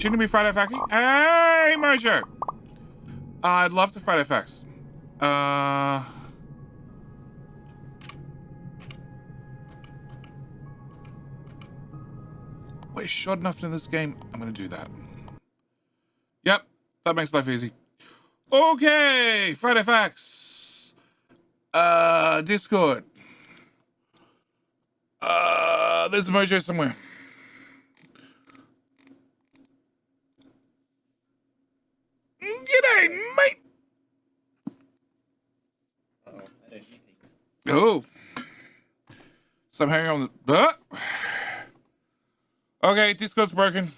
Shouldn't it be Friday Facky? Hey, Mojo! I'd love to Friday Facts. We're short enough in this game. I'm gonna do that. Yep, that makes life easy. Okay, Friday Facts. Discord. There's a Mojo somewhere. G'day, mate. Oh. So I'm hanging on the... Okay, Discord's broken.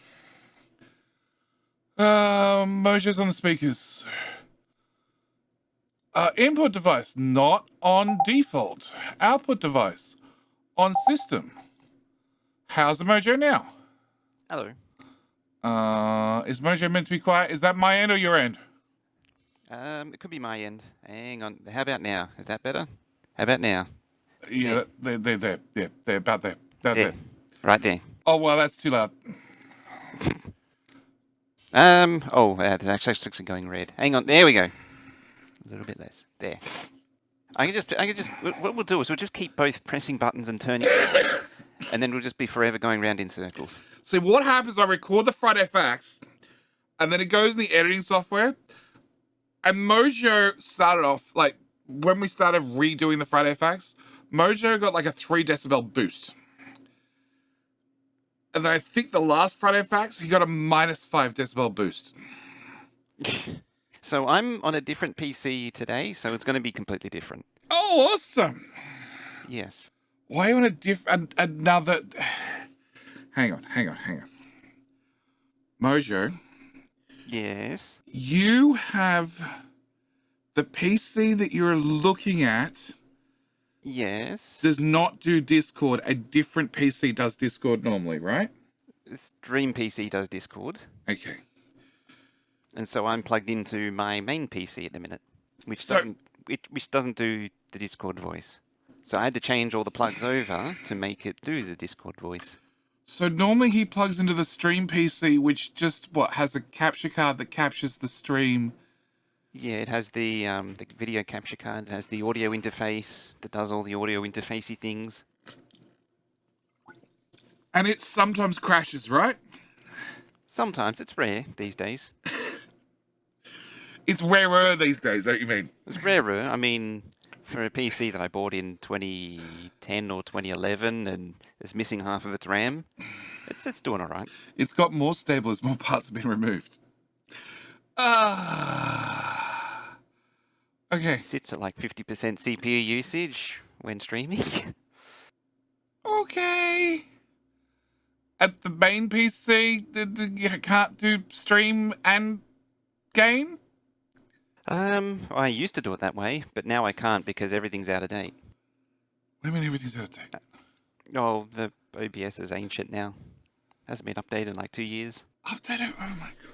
Mojo's on the speakers. Input device, not on default. Output device, on system. How's the Mojo now? Hello. Is Mojo meant to be quiet? Is that my end or your end? It could be my end. Hang on. How about now? Is that better? How about now? Yeah, they're there. Yeah, they're about there. There. Right there. Oh, well, that's too loud. There's actually going red. Hang on. There we go. A little bit less. There. I can just. What we'll do is we'll just keep both pressing buttons and turning, and then we'll just be forever going round in circles. See, what happens? I record the Friday Facts, and then it goes in the editing software. And Mojo started off like when we started redoing the Friday Facts. Mojo got like a 3 decibel boost. And then I think the last Friday Facts, he got a -5 decibel boost. So I'm on a different PC today, so it's going to be completely different. Oh, awesome. Yes. Why are you on a different... Another... Hang on. Mojo. Yes. You have the PC that you're looking at... Yes. does not do Discord. A different PC does Discord normally, right? Stream PC does Discord. Okay. And so I'm plugged into my main PC at the minute, which doesn't do the Discord voice. So I had to change all the plugs over to make it do the Discord voice. So normally he plugs into the stream PC, which just, has a capture card that captures the stream. Yeah, it has the video capture card, it has the audio interface that does all the audio interfacey things. And it sometimes crashes, right? Sometimes. It's rare these days. It's rarer these days, don't you mean? It's rarer. I mean, for a PC that I bought in 2010 or 2011 and is missing half of its RAM, it's doing all right. It's got more stable as more parts have been removed. Okay. It sits at like 50% CPU usage when streaming. Okay. At the main PC, you can't do stream and game? I used to do it that way, but now I can't because everything's out of date. What do you mean everything's out of date? Oh, the OBS is ancient now. Hasn't been updated in like 2 years. Updated? Oh my god.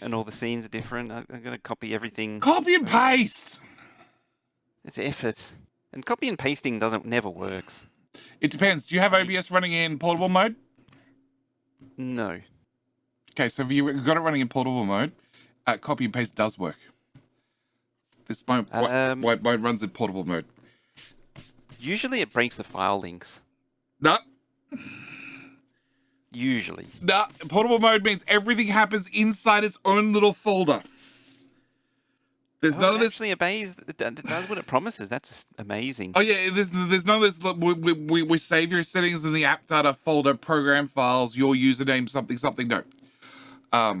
And all the scenes are different. I'm going to copy everything. Copy and paste! It's effort. And copy and pasting never works. It depends. Do you have OBS running in portable mode? No. Okay, so if you've got it running in portable mode, copy and paste does work. This mode runs in portable mode. Usually it breaks the file links. No. Usually. No. Portable mode means everything happens inside its own little folder. There's none of this. Actually obeys. It does what it promises. That's amazing. Oh yeah, there's none of this. We save your settings in the app data folder, program files, your username, something. No.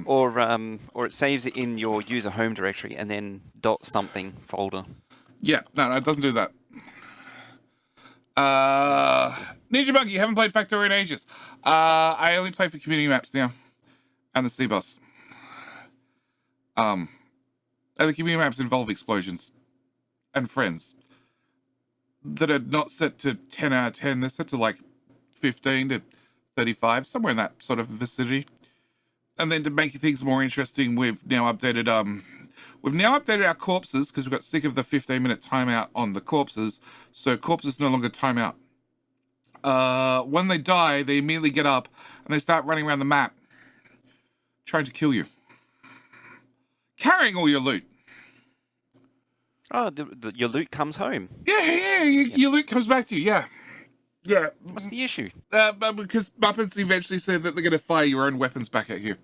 Or it saves it in your user home directory and then .something folder. Yeah, no, it doesn't do that. Ninja Monkey, you haven't played Factorio in ages. I only play for community maps now, and the C-Bus. And the community maps involve explosions and friends that are not set to 10 out of 10. They're set to like 15 to 35, somewhere in that sort of vicinity. And then to make things more interesting, we've now updated our corpses because we got sick of the 15-minute timeout on the corpses. So corpses no longer time out. When they die, they immediately get up and they start running around the map. trying to kill you. Carrying all your loot. Oh, your loot comes home. Yeah, your loot comes back to you, yeah. Yeah. What's the issue? But because Muppets eventually said that they're going to fire your own weapons back at you.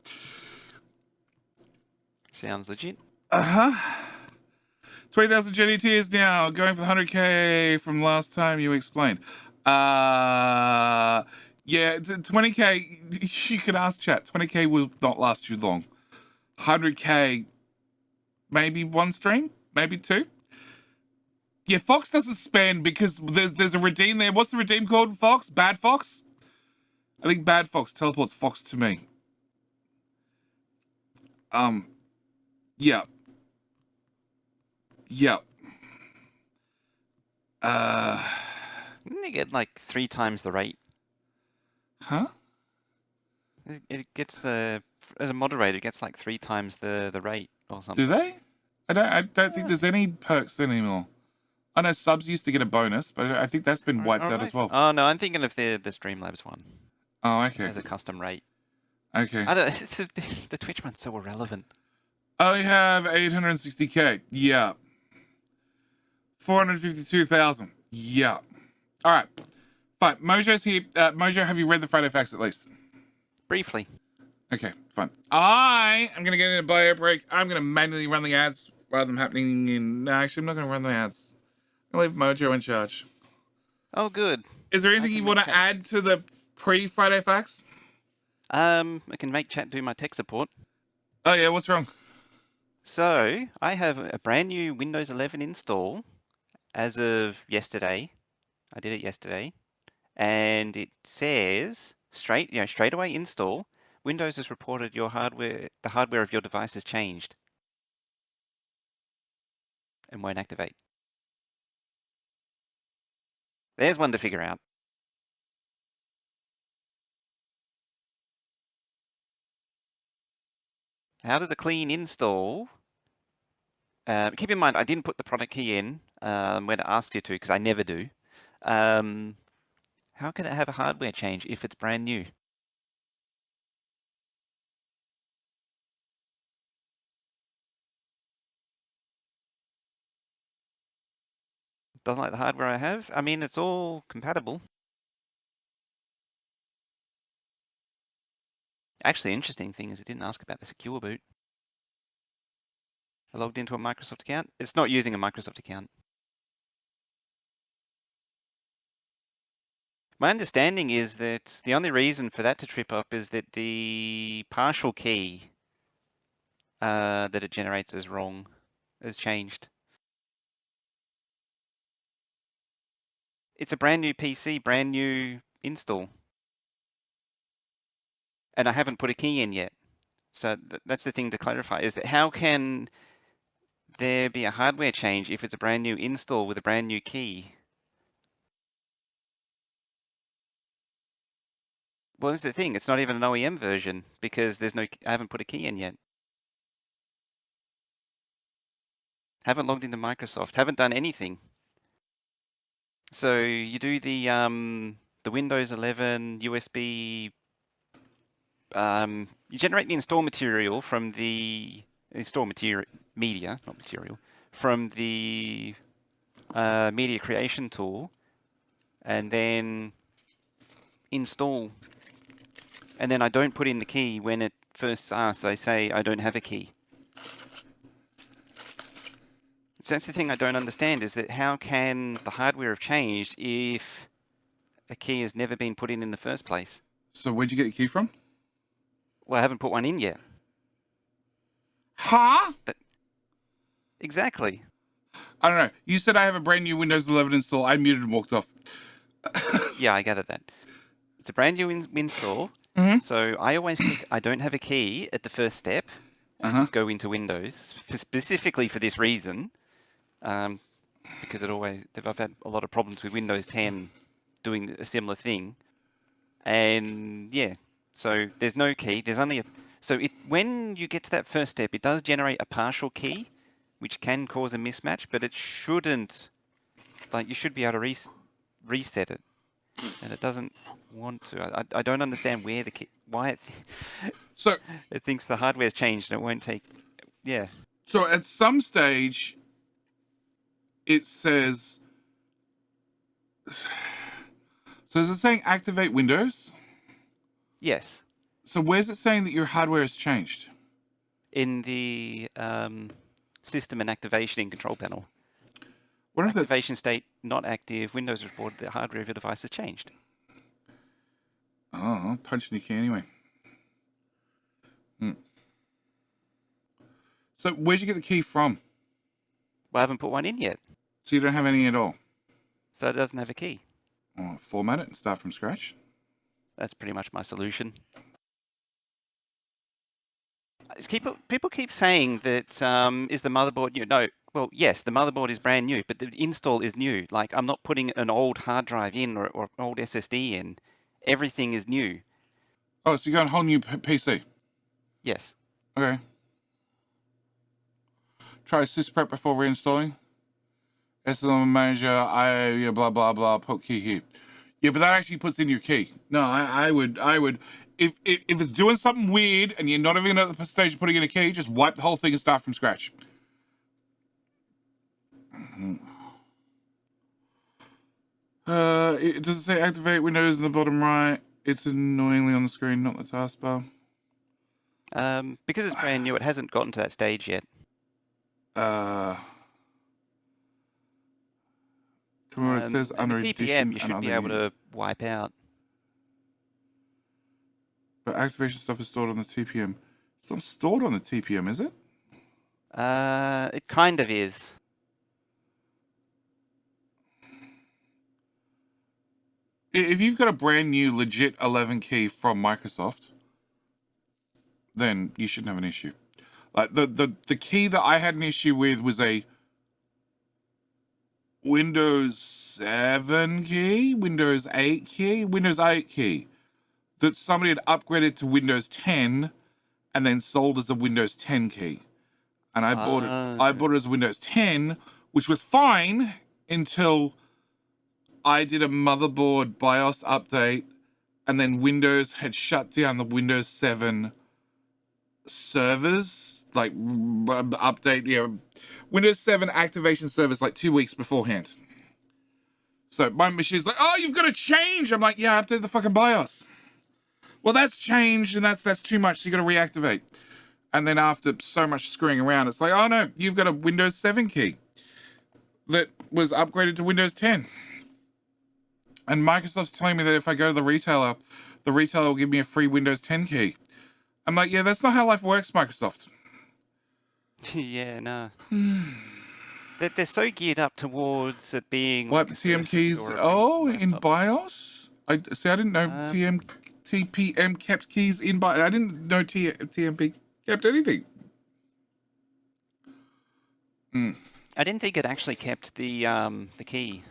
Sounds legit. 20,000 GDT now, going for the 100k from last time you explained. Yeah, 20k, you can ask chat, 20k will not last you long. 100k, maybe one stream, maybe two. Yeah, Fox doesn't spend because there's a redeem there. What's the redeem called, Fox? Bad Fox? I think Bad Fox teleports Fox to me. Yeah. Yeah. Didn't you get like 3 times the rate? Huh? It gets as a moderator, it gets like 3 times the rate or something. Do they? I don't think there's any perks anymore. I know subs used to get a bonus, but I think that's been wiped out as well. Oh no, I'm thinking of the Streamlabs one. Oh, okay. As a custom rate. Okay. I don't. The Twitch one's so irrelevant. I have 860k. Yeah. 452,000. Yeah. All right. Fine. Mojo's here. Mojo, have you read the Friday Facts at least? Briefly. Okay, fine. I am going to get in a bio break. I'm going to manually run the ads rather than happening in... No, actually, I'm not going to run the ads. I'm going to leave Mojo in charge. Oh, good. Is there anything you want to add to the pre-Friday Facts? I can make chat do my tech support. Oh, yeah, what's wrong? So, I have a brand new Windows 11 install as of yesterday. I did it yesterday. And it says, straight away install. Windows has reported the hardware of your device has changed and won't activate. There's one to figure out. How does a clean install? Keep in mind, I didn't put the product key in when it asked you to, because I never do. How can it have a hardware change if it's brand new? Doesn't like the hardware I have? I mean, it's all compatible. Actually, interesting thing is it didn't ask about the secure boot. I logged into a Microsoft account. It's not using a Microsoft account. My understanding is that the only reason for that to trip up is that the partial key that it generates is wrong, has changed. It's a brand new PC, brand new install. And I haven't put a key in yet. So that's the thing to clarify, is that how can there be a hardware change if it's a brand new install with a brand new key? Well, that's the thing. It's not even an OEM version because I haven't put a key in yet. Haven't logged into Microsoft. Haven't done anything. So you do the Windows 11 USB. You generate the install material from the media, not material, from the media creation tool, and then install. And then I don't put in the key when it first asks. I say I don't have a key. So that's the thing I don't understand, is that how can the hardware have changed if a key has never been put in the first place? So where'd you get your key from? Well, I haven't put one in yet. Huh? Exactly. I don't know. You said I have a brand new Windows 11 install. I muted and walked off. Yeah, I gathered that. It's a brand new install. So I always click I don't have a key at the first step and just go into Windows, specifically for this reason. Because I've had a lot of problems with Windows 10 doing a similar thing. And yeah, so there's no key. There's only when you get to that first step, it does generate a partial key, which can cause a mismatch, but it shouldn't. Like, you should be able to reset it. and it doesn't want to. I don't understand where the key, why So, it thinks the hardware's changed and it won't take. Yeah. so at some stage, it says. So is it saying activate Windows? Yes. So where's it saying that your hardware has changed? In the system and activation in control panel. What if that's Activation state not active. Windows reported the hardware of your device has changed. oh, punching your key anyway. So where'd you get the key from? Well, I haven't put one in yet, So you don't have any at all. so it doesn't have a key. Oh, format it and start from scratch. That's pretty much my solution. People keep saying that is the motherboard new? No, well, yes, the motherboard is brand new, but the install is new. Like I'm not putting an old hard drive in or an old SSD in. Everything is new. Oh, so you got a whole new PC. Yes. Okay. Try sysprep before reinstalling. SLM manager, yeah, blah blah blah. Put key here. Yeah, but that actually puts in your key. No, I would, if it's doing something weird and you're not even at the stage of putting in a key, just wipe the whole thing and start from scratch. It does it say activate Windows in the bottom right? It's annoyingly on the screen, not the taskbar. Because it's brand new, it hasn't gotten to that stage yet. Tell me what it says And under the edition TPM you and should be other. able to wipe out. But activation stuff is stored on the TPM. It's not stored on the TPM, is it? It kind of is. If you've got a brand new legit 11 key from Microsoft, then you shouldn't have an issue. Like the key that I had an issue with was a Windows 7 key, Windows 8 key, Windows 8 key that somebody had upgraded to Windows 10 and then sold as a Windows 10 key. And I bought it as Windows 10, which was fine until I did a motherboard BIOS update and then Windows had shut down the Windows 7 servers, like update, Windows 7 activation servers like 2 weeks beforehand. So my machine's like, oh, you've got to change. I'm like, yeah, update the fucking BIOS. Well, that's changed and that's too much, so you got to reactivate. And then after so much screwing around, it's like, oh no, you've got a Windows 7 key that was upgraded to Windows 10. And Microsoft's telling me that if I go to the retailer will give me a free Windows 10 key. I'm like, yeah, that's not how life works, Microsoft. Yeah, no. They're so geared up towards it being What, like a TM Surface keys? or a Oh, in laptop. BIOS? I didn't know TPM kept keys in BIOS. I didn't know TMP kept anything. I didn't think it actually kept the key.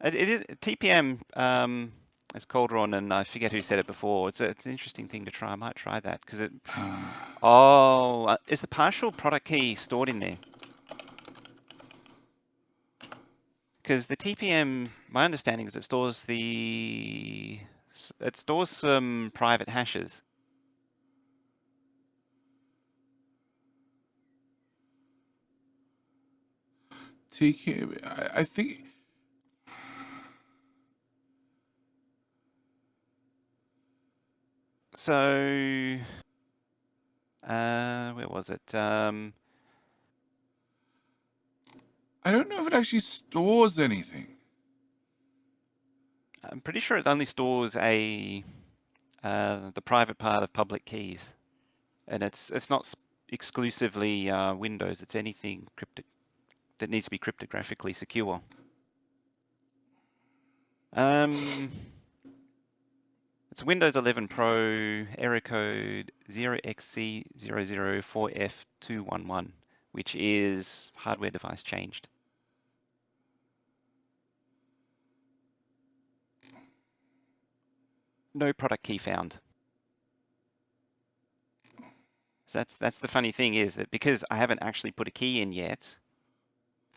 It is TPM. It's Calderon, and I forget who said it before. It's an interesting thing to try. I might try that because it. Oh, is the partial product key stored in there? Because the TPM, my understanding is it stores some private hashes. I think. So, where was it? I don't know if it actually stores anything. I'm pretty sure it only stores the private part of public keys, and it's not exclusively Windows. It's anything that needs to be cryptographically secure. It's Windows 11 Pro error code 0xC004F211, which is hardware device changed. No product key found. So that's the funny thing is that because I haven't actually put a key in yet,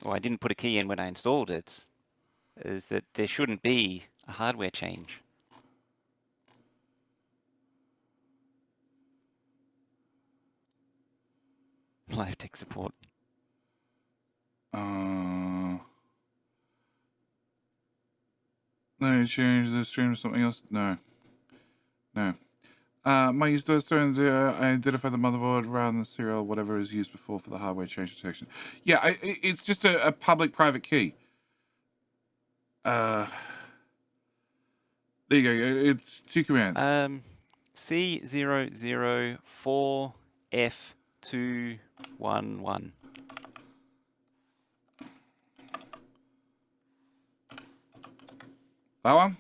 or I didn't put a key in when I installed it, is that there shouldn't be a hardware change. Live tech support. No, change the stream to something else. No. My user story I identify the motherboard rather than the serial, whatever is used before for the hardware change detection. Yeah, it's just a public-private key. There you go. It's 2 commands. C004F211. That one?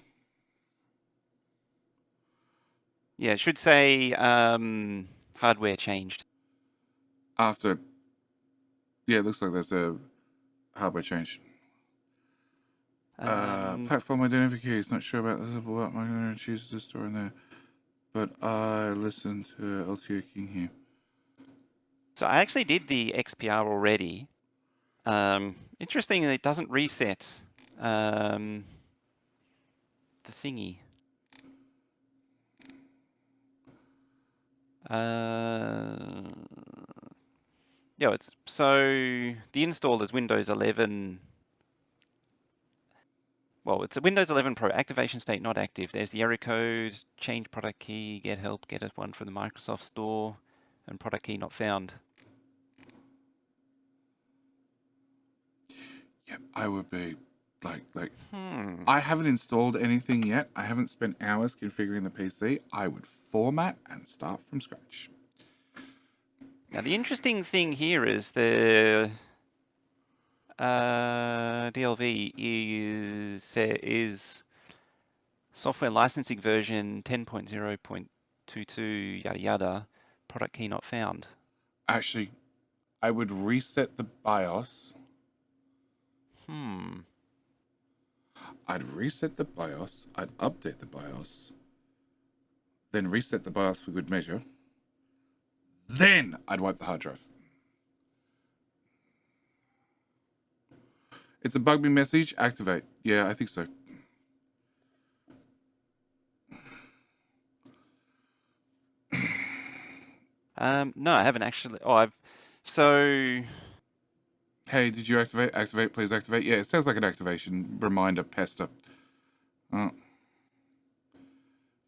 Yeah, it should say hardware changed. After. Yeah, it looks like there's a hardware change. Platform identification. Not sure about this. I'm going to choose to store in there. But I listened to LTO King here. So I actually did the XPR already. Interesting that it doesn't reset the thingy. Yeah, it's so the install is Windows 11. Well, it's a Windows 11 Pro activation state not active. There's the error code, change product key, get help, get one from the Microsoft Store, and product key not found. Yeah, I would be like. I haven't installed anything yet. I haven't spent hours configuring the PC. I would format and start from scratch. Now, the interesting thing here is the DLV is software licensing version 10.0.22 yada yada. Product key not found. Actually, I would reset the BIOS. I'd reset the BIOS. I'd update the BIOS. Then reset the BIOS for good measure. Then I'd wipe the hard drive. It's a bug me message. Activate. Yeah, I think so. No, I haven't actually. Oh, so. Hey, did you activate? Activate, please activate. Yeah, it sounds like an activation reminder pester.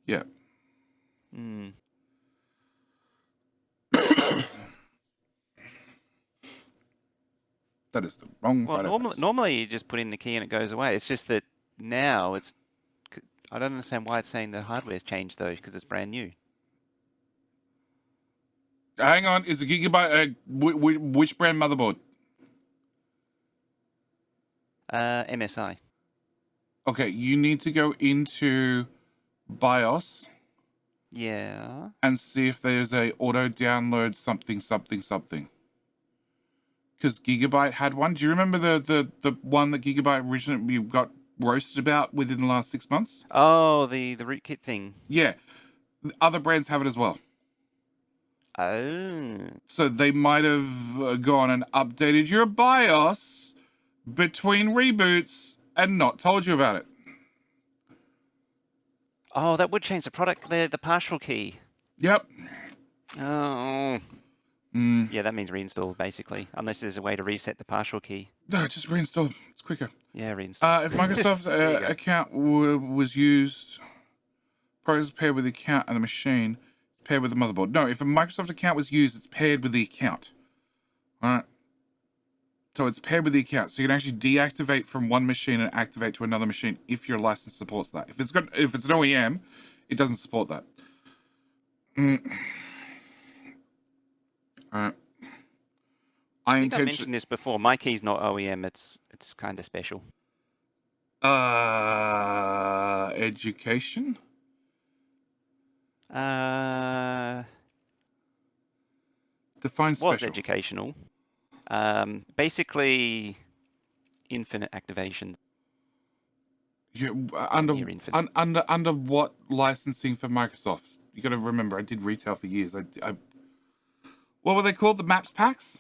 Yeah. That is the wrong. Well, normally you just put in the key and it goes away. It's just that now it's. I don't understand why it's saying the hardware's changed though, because it's brand new. Hang on, is the Gigabyte which brand motherboard? MSI. Okay, you need to go into BIOS. Yeah. And see if there's a auto download something. Because Gigabyte had one. Do you remember the one that Gigabyte originally got roasted about within the last 6 months? Oh, the rootkit thing. Yeah. Other brands have it as well. Oh. So they might have gone and updated your BIOS between reboots and not told you about it. Oh, that would change the product, the partial key. Yep. Oh. Yeah, that means reinstall, basically. Unless there's a way to reset the partial key. No, just reinstall. It's quicker. Yeah, reinstall. If Microsoft's account was used, progress is paired with the account and the machine, paired with the motherboard. No, if a Microsoft account was used, it's paired with the account. All right. So it's paired with the account. So you can actually deactivate from one machine and activate to another machine if your license supports that. If it's an OEM, it doesn't support that. All right. I think I mentioned this before. My key's not OEM. It's kind of special. Education. Define special. Was educational. Basically, infinite activation. Yeah, under what licensing for Microsoft? You got to remember, I did retail for years. I what were they called? The Maps packs?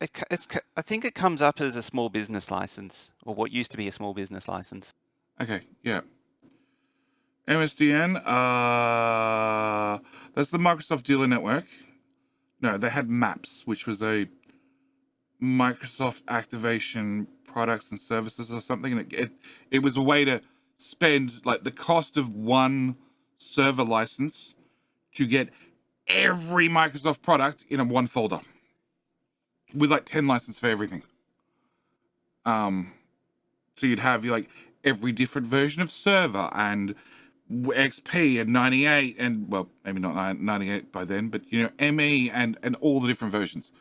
I think it comes up as a small business license, or what used to be a small business license. Okay, yeah. MSDN, that's the Microsoft Dealer Network. No, they had Maps, which was a Microsoft activation products and services or something. And it was a way to spend like the cost of one server license to get every Microsoft product in a one folder with like 10 licenses for everything. So you'd have like every different version of server and XP and 98 and well, maybe not 98 by then, but you know, ME and all the different versions.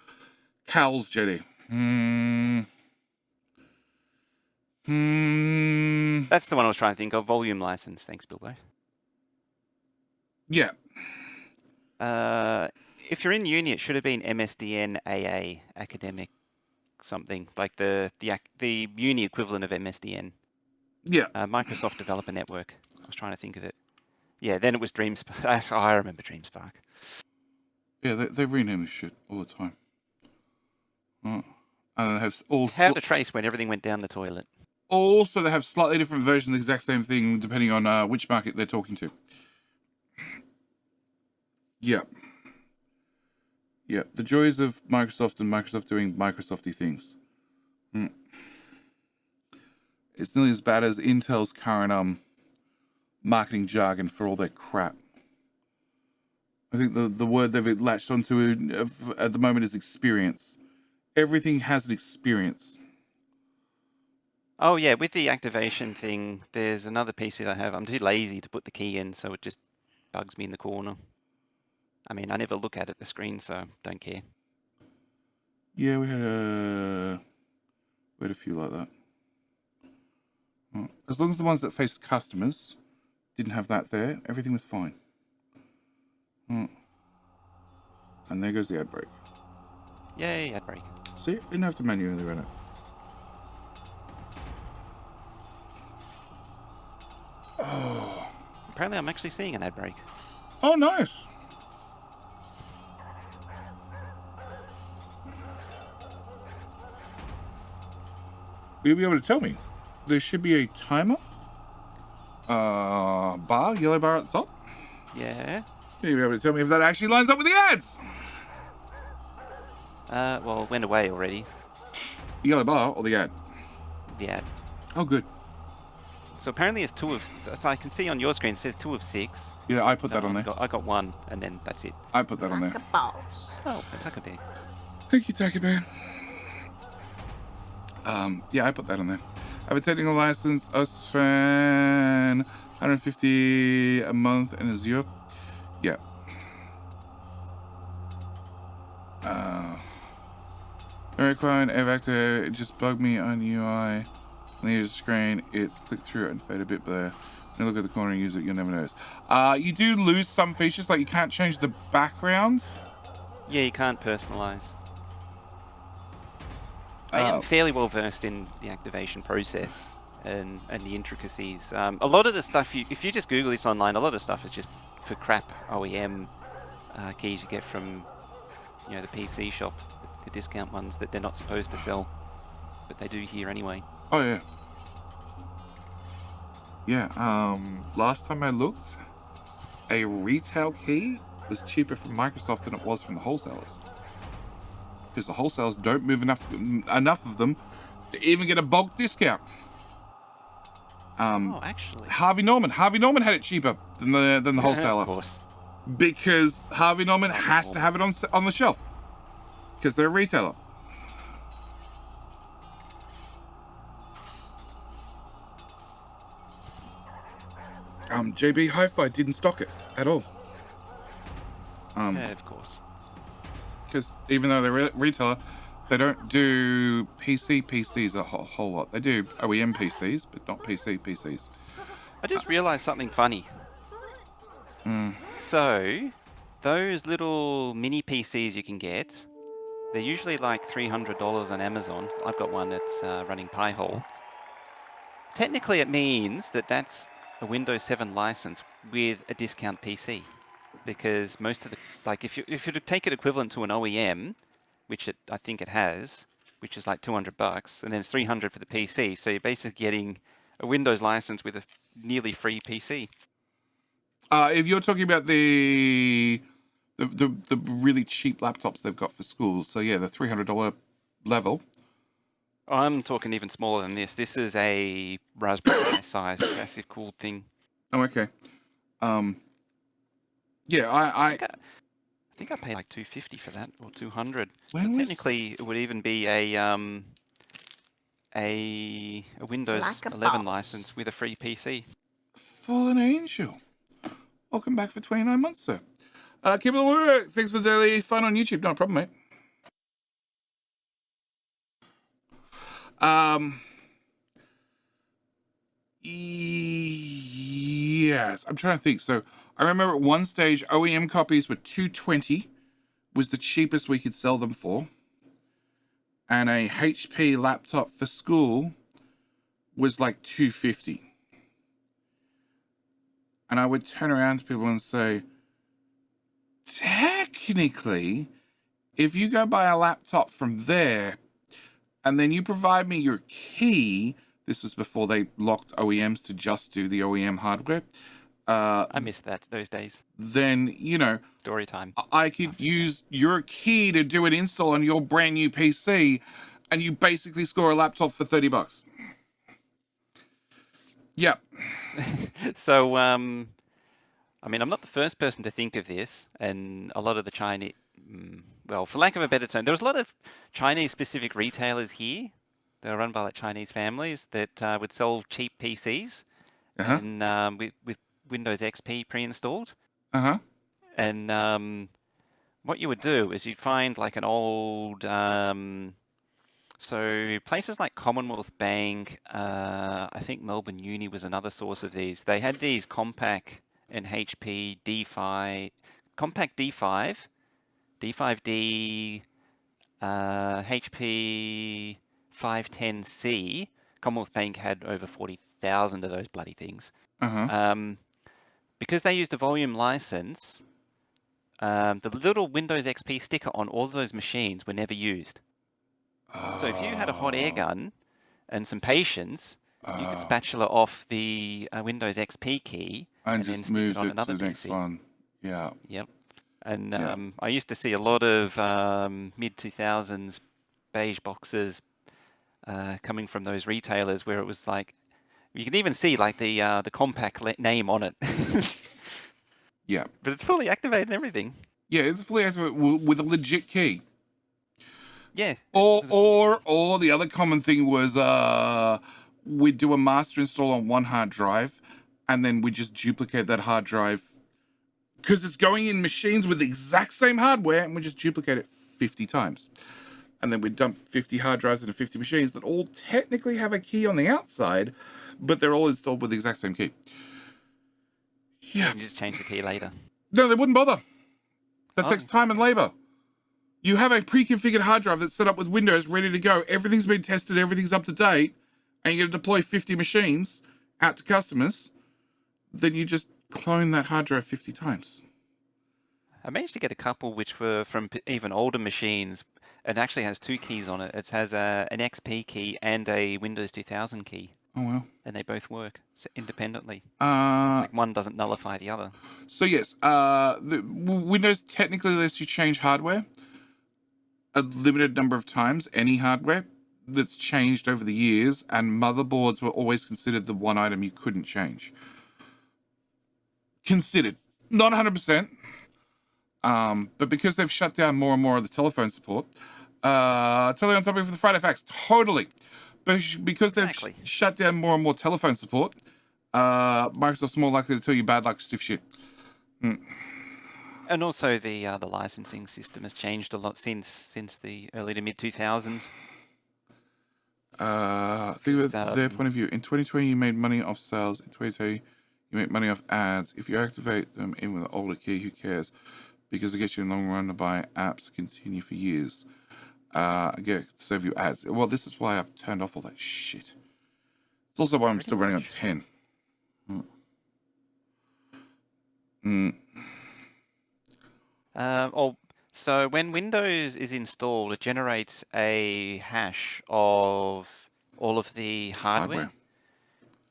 Cal's JD. That's the one I was trying to think of. Volume license. Thanks, Bilbo. Yeah. If you're in uni, it should have been MSDN AA academic something like the uni equivalent of MSDN. Yeah. Microsoft Developer Network. I was trying to think of it. Yeah, then it was DreamSpark. Oh, I remember DreamSpark. Yeah, they rename this shit all the time. And they have all How to trace when everything went down the toilet. Also, they have slightly different versions of the exact same thing depending on which market they're talking to. Yeah. Yeah, the joys of Microsoft and Microsoft doing Microsofty things. It's nearly as bad as Intel's current marketing jargon for all their crap. I think the word they've latched onto at the moment is experience. Everything has an experience. Oh yeah, with the activation thing, there's another PC that I have. I'm too lazy to put the key in, so it just bugs me in the corner. I mean, I never look at the screen, so don't care. Yeah, we had a few like that. As long as the ones that faced customers didn't have that there, everything was fine. And there goes the ad break. Yay, ad break. See, didn't have to manually run it. Oh. Apparently I'm actually seeing an ad break. Oh, nice. Will you be able to tell me? There should be a timer. Bar, yellow bar at the top. Yeah. You'll be able to tell me if that actually lines up with the ads. Well, it went away already. The yellow bar or the ad? The ad. Oh, good. So apparently it's 2 of... So I can see on your screen it says 2 of 6. Yeah, I put that on there. I got 1, and then that's it. I put that on there. Boss. Oh, a Tucker Bear. Thank you, Tacky Man. Yeah, I put that on there. I have a technical license, USFAN, 150 a month and a 0. Yeah. Very client, Avactor, it just bugged me on UI. On the user screen, it's click through it and fade a bit there. When you look at the corner and use it, you'll never notice. You do lose some features, like you can't change the background. Yeah, you can't personalize. I am fairly well versed in the activation process and the intricacies. A lot of the stuff, if you just Google this online, a lot of the stuff is just for crap OEM keys you get from, you know, the PC shop, the discount ones that they're not supposed to sell, but they do here anyway. Oh yeah. Yeah. Last time I looked, a retail key was cheaper from Microsoft than it was from the wholesalers. Because the wholesalers don't move enough of them to even get a bulk discount. Oh, actually, Harvey Norman had it cheaper than the wholesaler. Of course. Because Harvey Norman has to have it on the shelf. Because they're a retailer. JB Hi-Fi didn't stock it at all. Yeah, of course. Because even though they're a retailer, they don't do PCs a whole lot. They do OEM PCs, but not PCs. I just realized something funny. So, those little mini PCs you can get, they're usually like $300 on Amazon. I've got one that's running Pi-hole. Technically, it means that that's a Windows 7 license with a discount PC. Because most of the, like, if you take it equivalent to an OEM, which I think it has, which is like $200, and then it's $300 for the PC. So you're basically getting a Windows license with a nearly free PC. If you're talking about the really cheap laptops they've got for schools, so yeah, the $300 level. I'm talking even smaller than this. This is a Raspberry Pi size passive cooled thing. Oh, okay. Yeah, I think I paid like $250 for that, or $200. So technically, it would even be a Windows Like a 11 boss. license with a free PC. Fallen Angel. Welcome back for 29 months, sir. Keep it the work. Thanks for the daily fun on YouTube. No problem, mate. Yes, I'm trying to think. So I remember at one stage OEM copies were $220, was the cheapest we could sell them for, and a HP laptop for school was like $250. And I would turn around to people and say, technically, if you go buy a laptop from there and then you provide me your key, this was before they locked OEMs to just do the OEM hardware. I missed those days. Then, Story time. I could use your key to do an install on your brand new PC, and you basically score a laptop for $30. Yep. So, I mean, I'm not the first person to think of this, and a lot of the Chinese, well, for lack of a better term, there was a lot of Chinese-specific retailers here. They were run by like Chinese families that would sell cheap PCs, and with Windows XP pre-installed. And what you would do is you'd find like an old, so places like Commonwealth Bank, I think Melbourne Uni was another source of these. They had these Compaq and HP D5, Compaq D5, D5D, HP 510C. Commonwealth Bank had over 40,000 of those bloody things. Because they used a volume license, the little Windows XP sticker on all of those machines were never used. So if you had a hot air gun and some patience, you could spatula off the Windows XP key and then just stick it moved on it another to the PC. next one. Yeah. Yep. And Yeah. I used to see a lot of mid-2000s beige boxes coming from those retailers where it was like, you can even see like the Compaq name on it. Yeah. But it's fully activated and everything. Yeah, it's fully activated with a legit key. Yeah. Or the other common thing was we'd do a master install on one hard drive, and then we just duplicate that hard drive because it's going in machines with the exact same hardware, and we just duplicate it 50 times. And then we dump 50 hard drives into 50 machines that all technically have a key on the outside, but they're all installed with the exact same key. Yeah. You just change the key later. No, they wouldn't bother. That takes time and labor. You have a pre-configured hard drive that's set up with Windows, ready to go. Everything's been tested, everything's up to date, and you're going to deploy 50 machines out to customers. Then you just clone that hard drive 50 times. I managed to get a couple which were from even older machines. It actually has two keys on it. It has an XP key and a Windows 2000 key. Oh, well. And they both work independently. Like one doesn't nullify the other. So yes, the Windows technically lets you change hardware a limited number of times, any hardware that's changed over the years, and motherboards were always considered the one item you couldn't change. Considered. Not 100%. But because they've shut down more and more of the telephone support, totally on topic for the Friday Facts, totally. Because they've shut down more and more telephone support, Microsoft's more likely to tell you bad luck, stiff shit. And also the licensing system has changed a lot since the early to mid 2000s. Think about their point of view. In 2020, you made money off sales. In 2020, you make money off ads. If you activate them, even with an older key, who cares? Because it gets you in the long run to buy apps, continue for years. Again, save you ads. Well, this is why I've turned off all that shit. It's also why I'm still running on 10. So when Windows is installed, it generates a hash of all of the hardware.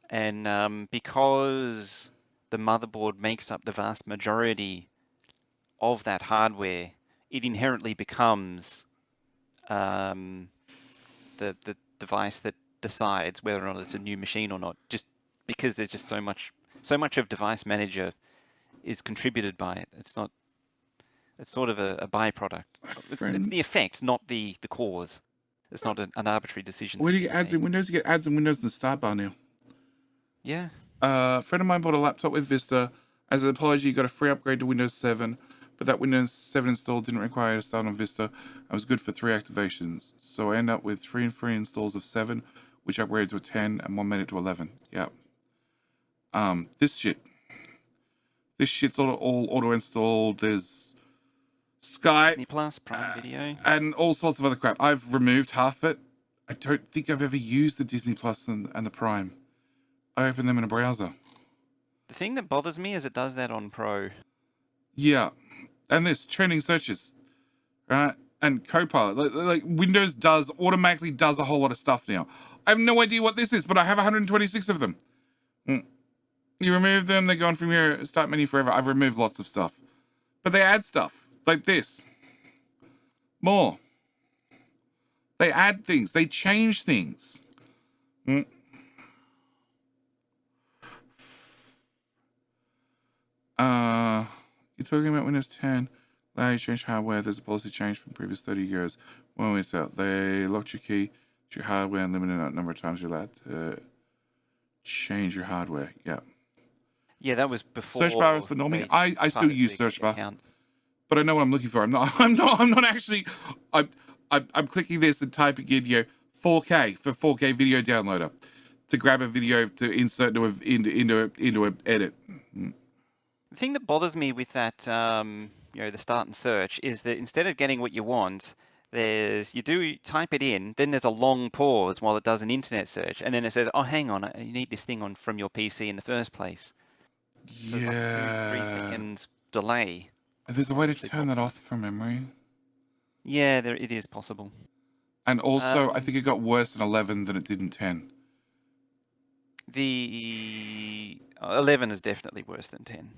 And because the motherboard makes up the vast majority of that hardware, it inherently becomes the device that decides whether or not it's a new machine or not. Just because there's just so much of Device Manager is contributed by it. It's not. It's sort of a byproduct. It's the effect, not the cause. It's not an arbitrary decision. Where do you get ads in Windows? You get ads in Windows in the start bar now. Yeah. A friend of mine bought a laptop with Vista. As an apology, you got a free upgrade to Windows 7, but that Windows 7 install didn't require you to start on Vista and was good for 3 activations. So I end up with 3 and 3 installs of 7, which upgraded to a 10 and 1 made it to 11. Yeah. This shit's all auto-installed. There's Skype, Disney Plus, Prime Video, and all sorts of other crap. I've removed half of it. I don't think I've ever used the Disney Plus and the Prime. I open them in a browser. The thing that bothers me is it does that on Pro. Yeah, and this trending searches, right? And Copilot, like Windows automatically does a whole lot of stuff now. I have no idea what this is, but I have 126 of them. You remove them, they're gone from your start menu forever. I've removed lots of stuff, but they add stuff like this. More. They add things. They change things. You're talking about Windows 10. Allow you to change hardware. There's a policy change from previous 30 years. When it's out, they locked your key to your hardware and limited the number of times you're allowed to change your hardware. Yeah. Yeah, that was before. Search bar is for normie. I still use search bar, but I know what I'm looking for. I'm not actually. I'm clicking this and typing in 4K for 4K video downloader to grab a video to insert into a edit. The thing that bothers me with that, the start and search, is that instead of getting what you want, you type it in, then there's a long pause while it does an internet search, and then it says, "Oh, hang on, you need this thing from your PC in the first place." So it's like a 2-3 seconds delay. There's a way to turn that off from memory. Yeah, it is possible. And also, I think it got worse in 11 than it did in 10. The 11 is definitely worse than 10.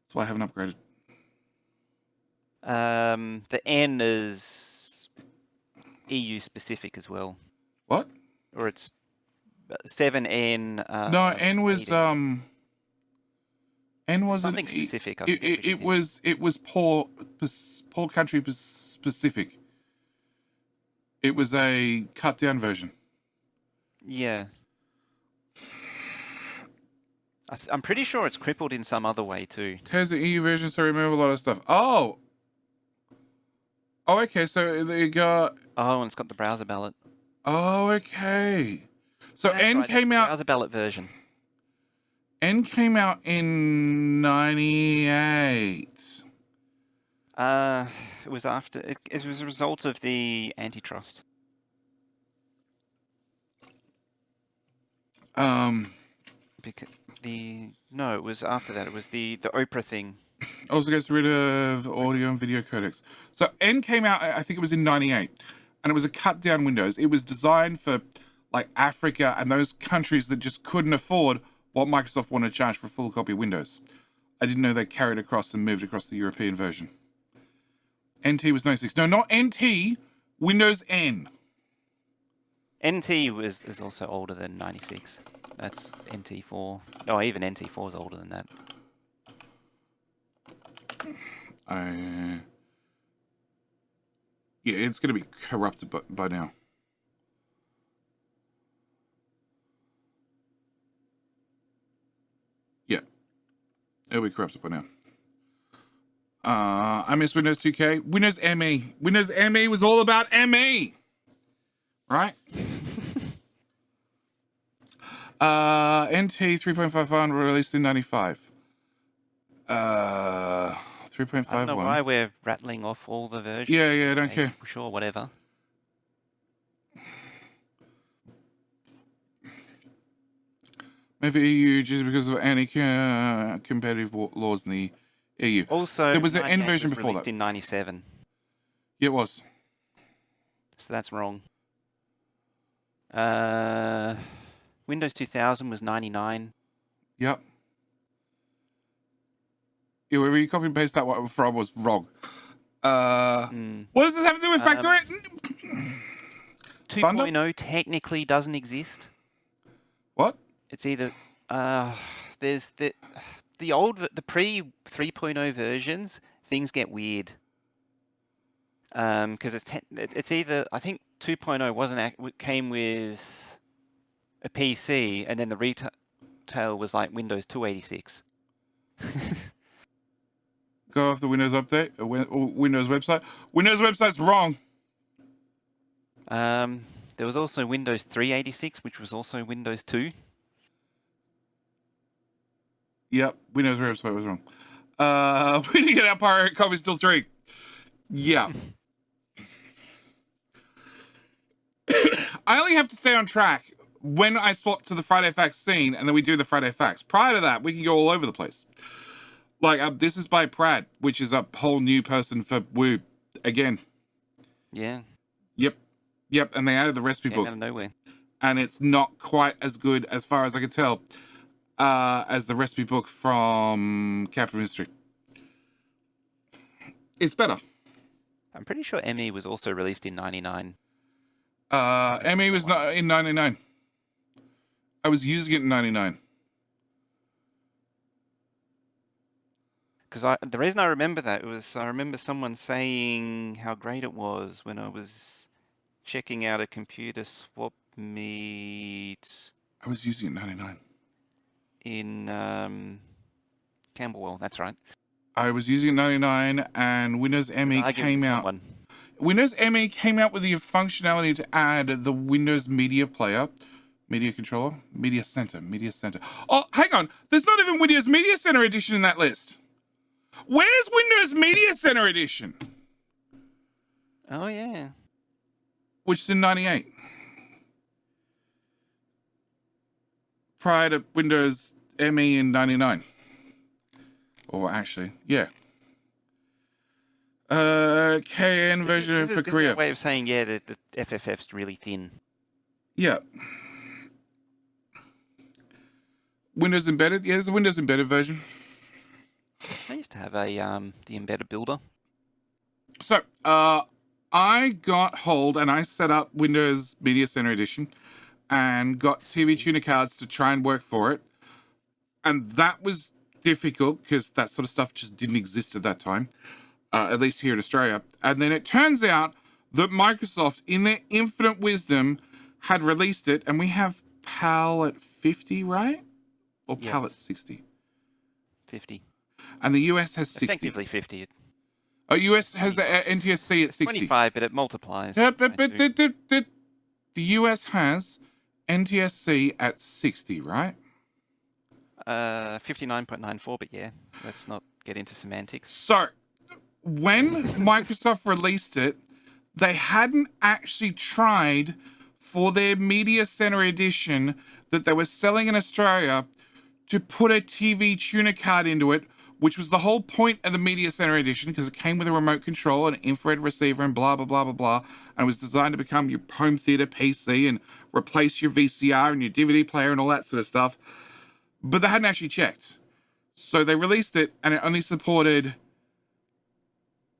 That's why I haven't upgraded. The N is EU specific as well. What? Or it's 7N. No, N was 18. N wasn't something specific. It was poor country specific. It was a cut down version. Yeah. I'm pretty sure it's crippled in some other way too. There's the EU version, so remove a lot of stuff. Oh, okay. So they got. Oh, and it's got the browser ballot. Oh, okay. So That's N right, came out. Browser ballot version. N came out in '98. It was after. It was a result of the antitrust. Because it was after that. It was the Oprah thing. Also gets rid of audio and video codecs. So N came out, I think it was in '98, and it was a cut down Windows. It was designed for like Africa and those countries that just couldn't afford what Microsoft wanted to charge for a full copy of Windows. I didn't know they carried across and moved across the European version. NT was '96. No, not NT. Windows N. NT is also older than 96. That's NT4. No, even NT4 is older than that. Yeah, it's going to be corrupted by now. Yeah, it'll be corrupted by now. I miss Windows 2K. Windows ME. Windows ME was all about ME. Right? NT 3.51 released in 95. 3.51. I don't know why we're rattling off all the versions. Yeah, I don't care. Sure, whatever. Maybe EU just because of anti-competitive laws in the EU. Also, There was an 98 N version was before released that. in 97. Yeah, it was. So that's wrong. Windows 2000 was 99. Yep. Yeah, wherever you copy and paste that one from was wrong. What does this have to do with Factorio? 2.0 technically doesn't exist. What? It's either there's the pre 3.0 versions. Things get weird. Because it's either, I think 2.0 came with a PC, and then the retail was like Windows 286. Go off the Windows update, or Windows website. Windows website's wrong. There was also Windows 386, which was also Windows 2. Yep, Windows website was wrong. We didn't get our pirate copy still 3. Yeah. I only have to stay on track when I swap to the Friday Facts scene, and then we do the Friday Facts. Prior to that, we can go all over the place. Like, this is by Pratt, which is a whole new person for Woo. Again. Yeah. Yep, and they added the recipe book. Out of nowhere. And it's not quite as good, as far as I can tell, as the recipe book from Captain Mystery. It's better. I'm pretty sure ME was also released in 99. ME was not in 99. I was using it in 99. Because the reason I remember that was I remember someone saying how great it was when I was checking out a computer swap meet. I was using it in 99. In Camberwell, that's right. I was using it in 99, and Windows ME came out. Windows ME came out with the functionality to add the Windows Media Player, Media Controller, Media Center. Oh, hang on. There's not even Windows Media Center Edition in that list. Where's Windows Media Center Edition? Oh, yeah. Which is in 98. Prior to Windows ME in 99. Or actually, yeah. KN version for Korea. This is a way of saying, yeah, the FFF's really thin. Yeah. Windows Embedded? Yeah, there's a Windows Embedded version. I used to have a the embedded builder. So, I got hold and I set up Windows Media Center Edition and got TV tuner cards to try and work for it. And that was difficult because that sort of stuff just didn't exist at that time, at least here in Australia. And then it turns out that Microsoft, in their infinite wisdom, had released it, and we have PAL at 50, right? Or PAL at 60? 50. And the US has 60. Effectively 50. Oh, US has the NTSC at 60. 25, but it multiplies. Yeah, but the US has NTSC at 60, right? 59.94, but yeah, let's not get into semantics. So, when Microsoft released it, they hadn't actually tried for their Media Center Edition that they were selling in Australia to put a TV tuner card into it, which was the whole point of the Media Center Edition, because it came with a remote control and an infrared receiver and blah, blah, blah, blah, blah. And it was designed to become your home theater PC and replace your VCR and your DVD player and all that sort of stuff. But they hadn't actually checked. So they released it, and it only supported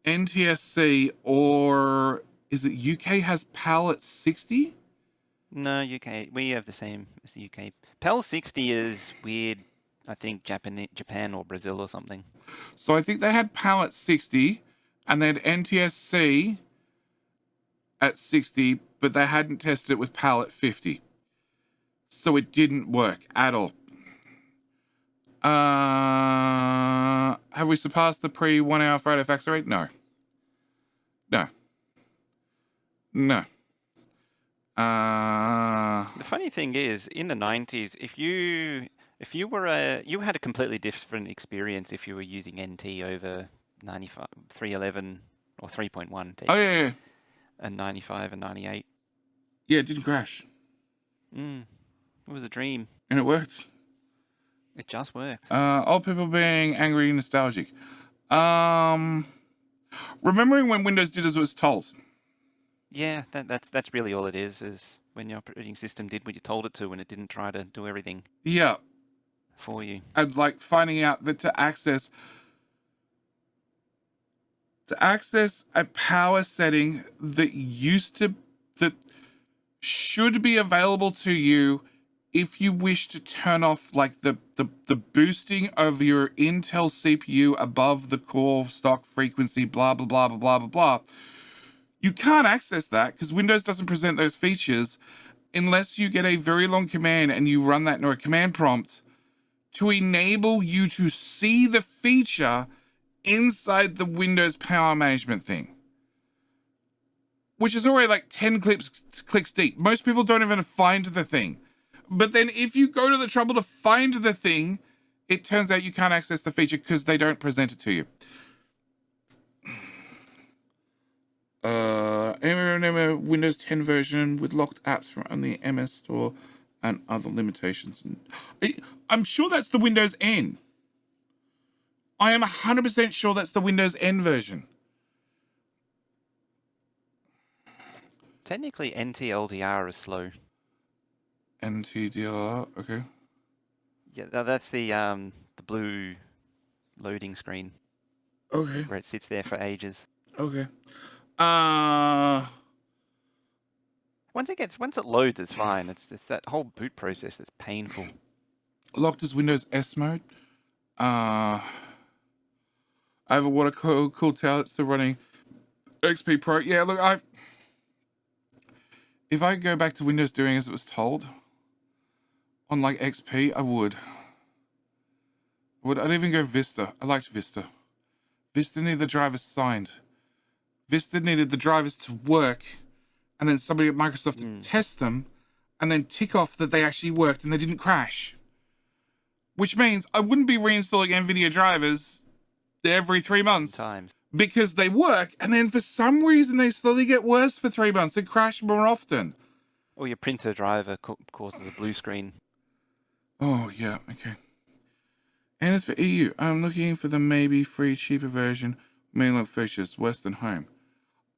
NTSC, or is it UK has PAL at 60? No, UK. We have the same as the UK. PAL 60 is weird. I think Japan or Brazil or something. So I think they had PAL at 60, and they had NTSC at 60, but they hadn't tested it with PAL at 50. So it didn't work at all. Have we surpassed the pre-1 hour Friday Facts rate? No. The funny thing is, in the 90s, if you you had a completely different experience if you were using NT over 95, 311 or 3.1. Oh yeah. And 95 and 98. Yeah, it didn't crash. It was a dream. And it worked. It just worked. Old people being angry and nostalgic. Remembering when Windows did as it was told. Yeah, that's really all it is when your operating system did what you told it to and it didn't try to do everything Yeah. for you. And like finding out that to access a power setting that should be available to you if you wish to turn off like the boosting of your Intel CPU above the core stock frequency, blah blah blah blah blah blah blah. You can't access that because Windows doesn't present those features unless you get a very long command and you run that in a command prompt to enable you to see the feature inside the Windows power management thing, which is already like 10 clicks deep. Most people don't even find the thing. But then if you go to the trouble to find the thing, it turns out you can't access the feature because they don't present it to you. Windows 10 version with locked apps from only MS Store and other limitations. I'm sure that's the Windows N. I am 100% sure that's the Windows N version. Technically, NTLDR is slow. NTDR, okay. Yeah, that's the blue loading screen. Okay. Where it sits there for ages. Okay. Once it loads, it's fine. It's that whole boot process that's painful. Locked as Windows S mode. I have a water cooled tower that's still running XP Pro. Yeah, look, if I go back to Windows doing as it was told on like XP, I would. I'd even go Vista. I liked Vista. Vista needed the drivers signed. Vista needed the drivers to work, and then somebody at Microsoft to test them, and then tick off that they actually worked and they didn't crash. Which means I wouldn't be reinstalling NVIDIA drivers every 3 months. Because they work, and then for some reason they slowly get worse for 3 months and crash more often. Or your printer driver causes a blue screen. Oh, yeah, okay. And as for EU, I'm looking for the maybe free, cheaper version, mainline features, worse than home.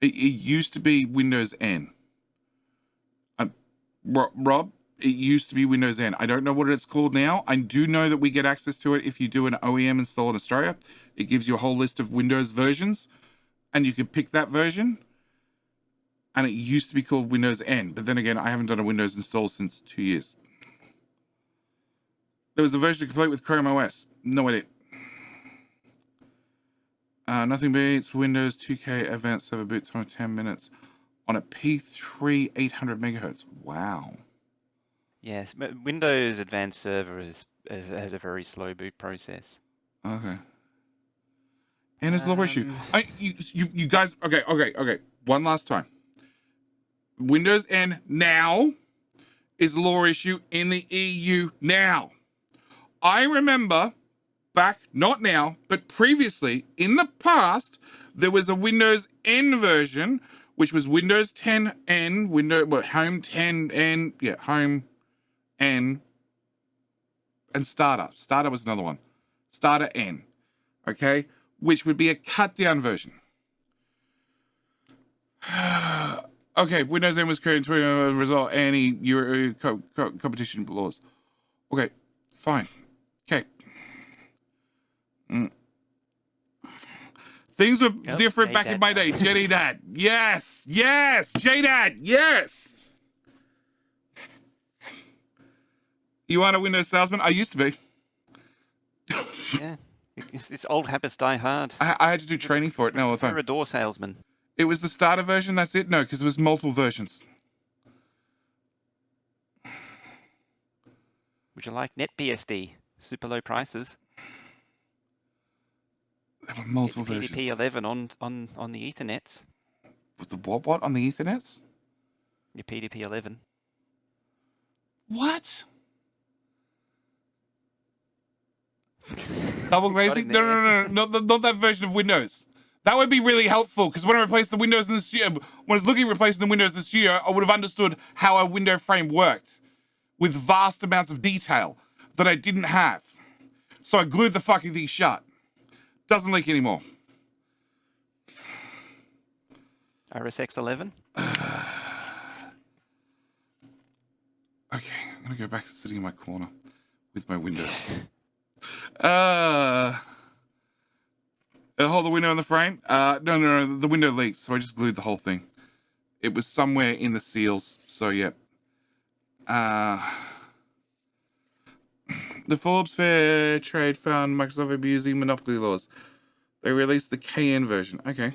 It used to be Windows N. Rob, it used to be Windows N. I don't know what it's called now. I do know that we get access to it if you do an OEM install in Australia. It gives you a whole list of Windows versions, and you can pick that version. And it used to be called Windows N. But then again, I haven't done a Windows install since 2 years. There was a version complete with Chrome OS. No idea. Nothing beats Windows 2K Advanced Server boot time of 10 minutes on a P3 800 megahertz. Wow. Yes, but Windows Advanced Server has a very slow boot process. Okay. And it's lower issue. You guys. Okay. One last time. Windows N now is lower issue in the EU now. I remember back, not now, but previously, in the past, there was a Windows N version, which was Windows 10 N, Home 10 N, Home N, and Starter. Starter was another one. Starter N, okay? Which would be a cut-down version. Okay, Windows N was created to result any Euro competition laws. Okay, fine. Okay. Things were different back in my day. Jenny Dad. Yes. J-Dad. Yes. You aren't a Windows salesman? I used to be. Yeah. It's old habits die hard. I had to do training for it now all the time. You're a door salesman. It was the starter version, that's it? No, because there was multiple versions. Would you like NetBSD? Super low prices. There were multiple versions. PDP 11 on the Ethernets. With the what on the Ethernets? Your PDP 11. What? Double glazing? No. Not that version of Windows. That would be really helpful, because when I replaced the Windows in the studio, when I was looking at replacing the Windows in the studio, I would have understood how a window frame worked with vast amounts of detail that I didn't have. So I glued the fucking thing shut. Doesn't leak anymore. RSX 11. Okay, I'm gonna go back to sitting in my corner with my windows. Hold the window in the frame. No, the window leaked, so I just glued the whole thing. It was somewhere in the seals, so yeah. The Forbes Fair Trade found Microsoft abusing monopoly laws. They released the KN version. Okay.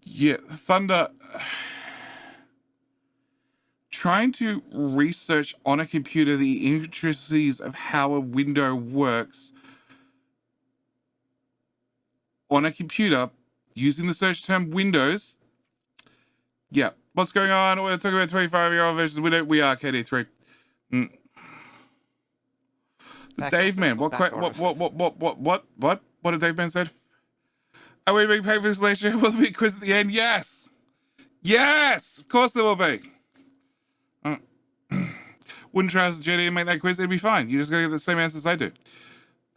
Yeah, Thunder. Trying to research on a computer the intricacies of how a window works on a computer using the search term Windows. Yeah, what's going on? We're talking about 25-year-old versions of Windows. We are KD3. The Dave Man. What did Dave Man said? Are we being paid for this lecture? Will there be a quiz at the end? Yes. Yes, of course there will be. Wouldn't trust JD and make that quiz, it'd be fine. You just gotta get the same answers I do.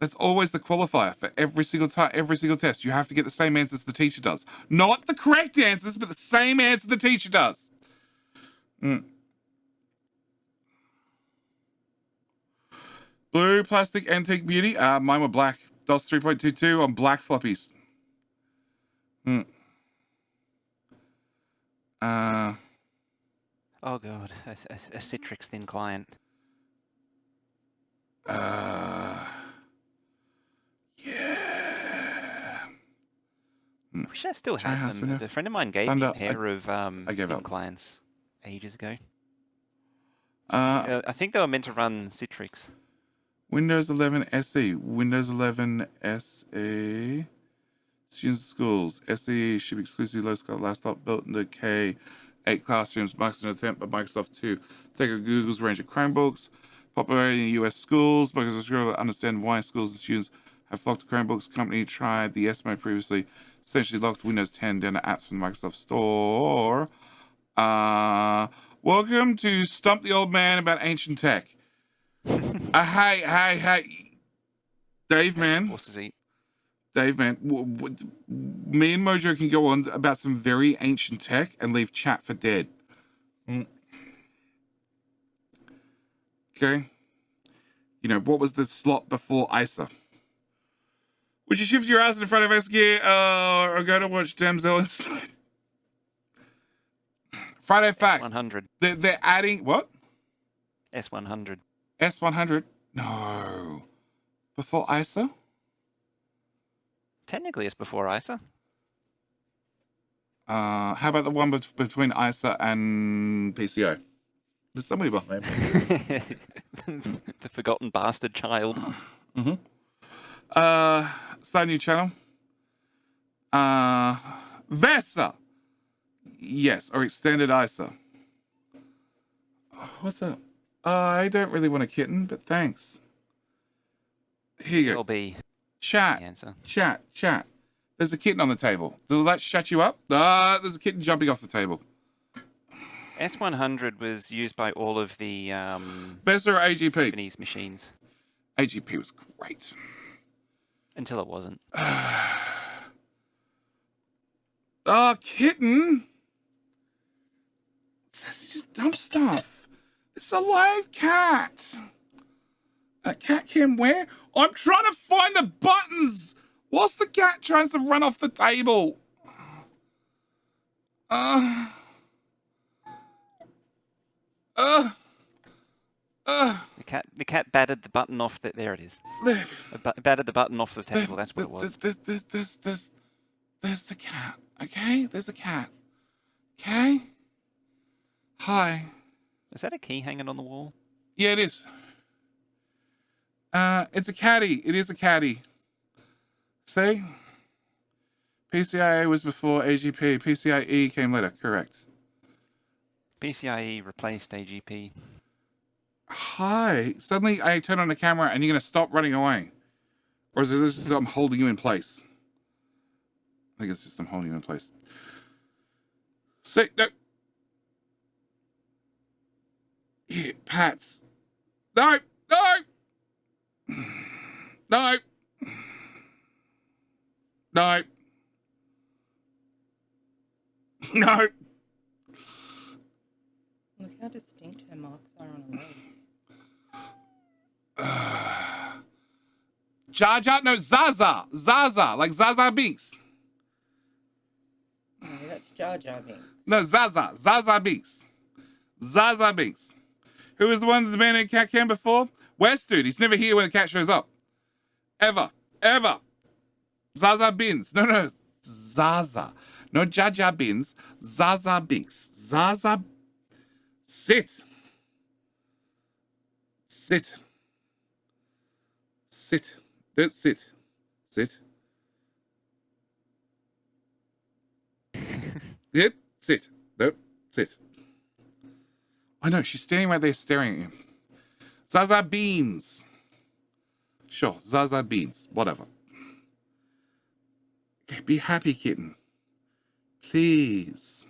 That's always the qualifier for every single time, every single test. You have to get the same answers the teacher does. Not the correct answers, but the same answer the teacher does. Blue plastic antique beauty. Mine were black. DOS 3.22 on black floppies. Oh god, a Citrix thin client. Yeah. I wish I still Try had house them. window. A friend of mine gave Thunder, me a pair of gave thin up. clients ages ago. I think they were meant to run Citrix. Windows 11 SE. Windows 11 SE. Students schools. SE should be exclusively low-scale laptop built into K8 classrooms. Microsoft attempt by Microsoft to take a Google's range of Chromebooks. Popularity in US schools. Microsoft struggle to understand why schools and students have flocked to Chromebooks. The company tried the S mode previously. Essentially locked Windows 10 down to apps from the Microsoft Store. Welcome to Stump the Old Man About Ancient Tech. Hey. Dave, man. Horses eat. Dave, man. Me and Mojo can go on about some very ancient tech and leave chat for dead. Okay. You know, what was the slot before ISA? Would you shift your ass in front of S gear or go to watch Denzel instead? Friday Facts. S100. They're adding what? S100. S100? No. Before ISA? Technically, it's before ISA. How about the one between ISA and PCI? There's somebody behind me. The forgotten bastard child. Start a new channel. VESA. Yes, or extended ISA. What's up? I don't really want a kitten, but thanks. Here you There'll go. be Chat. the answer. Chat. There's a kitten on the table. Will that shut you up? There's a kitten jumping off the table. S100 was used by all of the VESA or AGP? Japanese machines. AGP was great. Until it wasn't. Oh, kitten. Says you just dump stuff. It's a live cat. A cat can where? I'm trying to find the buttons. Whilst the cat tries to run off the table. The cat battered the button off. There it is. Battered the button off the table. That's what it was. There's the cat. Okay, there's a cat. Okay. Hi. Is that a key hanging on the wall? Yeah, it is. It's a caddy. It is a caddy. See? PCIe was before AGP. PCIe came later. Correct. PCIe replaced AGP. Hi. Suddenly I turn on the camera and you're going to stop running away. Or is it just I'm holding you in place? I think it's just I'm holding you in place. See? No. Yeah, Pats. No, no, no, no, no. Look how distinct her marks are on her leg. Jar Jar, no, Zaza, Zaza, like Zaza Binks. No, that's Jar Jar Binks. No, Zaza, Zaza Binks. Zaza Binks. Who was the one that's been in Cat Cam before? West dude, he's never here when the cat shows up. Ever. Zaza Bins. No, Zaza. No Jar Jar Bins. Zaza Binks. Zaza. Sit. Don't sit. Sit. Yep. Sit. Nope. Sit. I know, she's standing right there staring at you. Zaza Beans. Sure, Zaza Beans. Whatever. Okay, be happy, kitten. Please.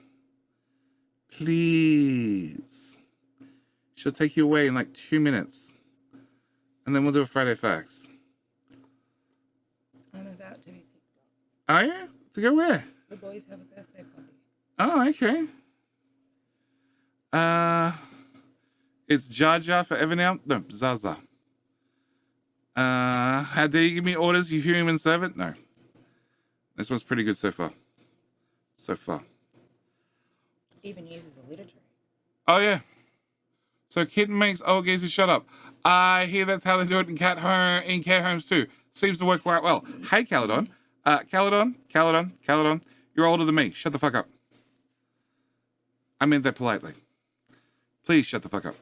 She'll take you away in like 2 minutes. And then we'll do a Friday Facts. I'm about to be picked up. Are you? To go where? The boys have a birthday party. Oh, okay. It's Jar Jar forever now? No, Zaza. How dare you give me orders, you human servant? No. This one's pretty good so far. Even uses alliteration. Oh, yeah. So kitten makes old geezers shut up. I hear that's how they do it in care homes too. Seems to work quite well. Hey, Caledon. Caledon. You're older than me. Shut the fuck up. I meant that politely. Please shut the fuck up.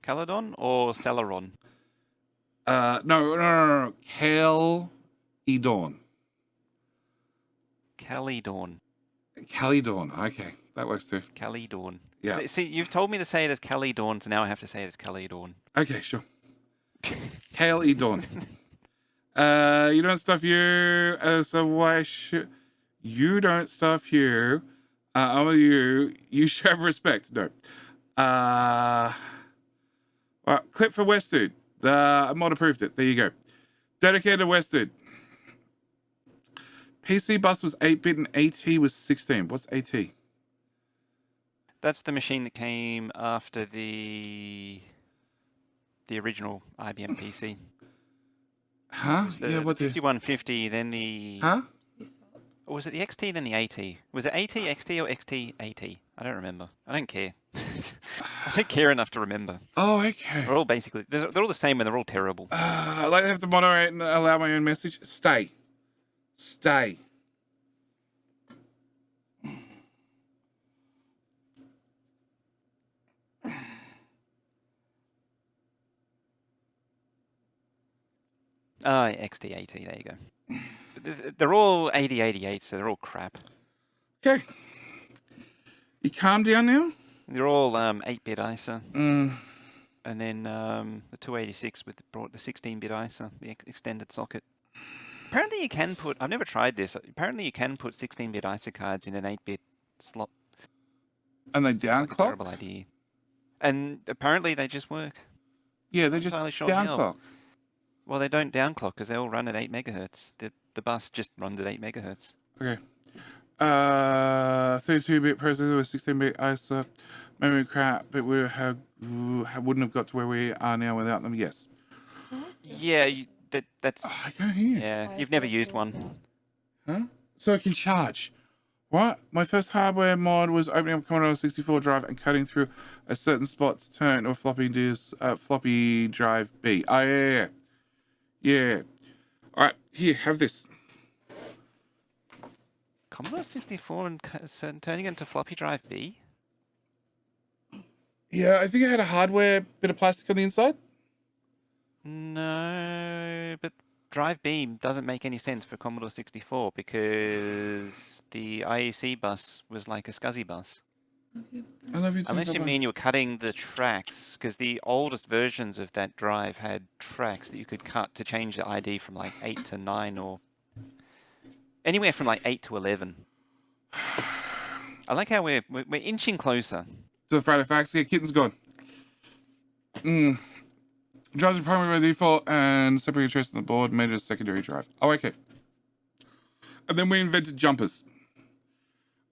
Caledon or Celeron? No. Cal-Edon. Calydon. Okay, that works too. Calydon. Yeah. See, you've told me to say it as Calydon, so now I have to say it as Calydon. Okay, sure. Cal-Edon. You don't stuff you, so why should... You don't stuff you. You should have respect. No. All right, clip for West Dude. I mod approved it. There you go. Dedicated to West Dude. PC bus was 8-bit and AT was 16. What's AT? That's the machine that came after the original IBM PC. Huh? It was the Yeah, what the... 5150, then the... Huh? Or was it the XT, then the AT? Was it AT, XT, or XT, AT? I don't remember. I don't care. I don't care enough to remember. Oh, okay. They're all basically... They're all the same and they're all terrible. I like to have to moderate and allow my own message. Stay. XT, AT, there you go. They're all 8088, so they're all crap. Okay. You calm down now? They're all 8-bit ISA. Mm. And then the 286 brought the 16-bit ISA, the extended socket. Apparently you can put... I've never tried this. Apparently you can put 16-bit ISA cards in an 8-bit slot. And they Like a downclock? terrible idea. And apparently they just work. Yeah, they just Entirely sure downclock. Well, they don't downclock because they all run at 8 megahertz. The bus just runs at 8 megahertz. Okay. 32-bit processor with 16-bit ISA. Memory crap, but wouldn't have got to where we are now without them. Yes. Yeah, that's... I can't hear. Yeah, you've never used one. Huh? So it can charge. What? My first hardware mod was opening up Commodore 64 drive and cutting through a certain spot to turn to a floppy drive B. Oh, yeah. All right, here, have this. Commodore 64 and turning it into floppy drive B? Yeah, I think it had a hardware bit of plastic on the inside. No, but drive B doesn't make any sense for Commodore 64 because the IEC bus was like a SCSI bus. I love you too. Unless you Bye-bye. mean you're cutting the tracks, because the oldest versions of that drive had tracks that you could cut to change the ID from like 8 to 9 or anywhere from like 8 to 11. I like how we're inching closer. to the Friday facts. Yeah, kitten's gone. Drives are primary by default and separated trace on the board made it a secondary drive. Oh, okay. And then we invented jumpers.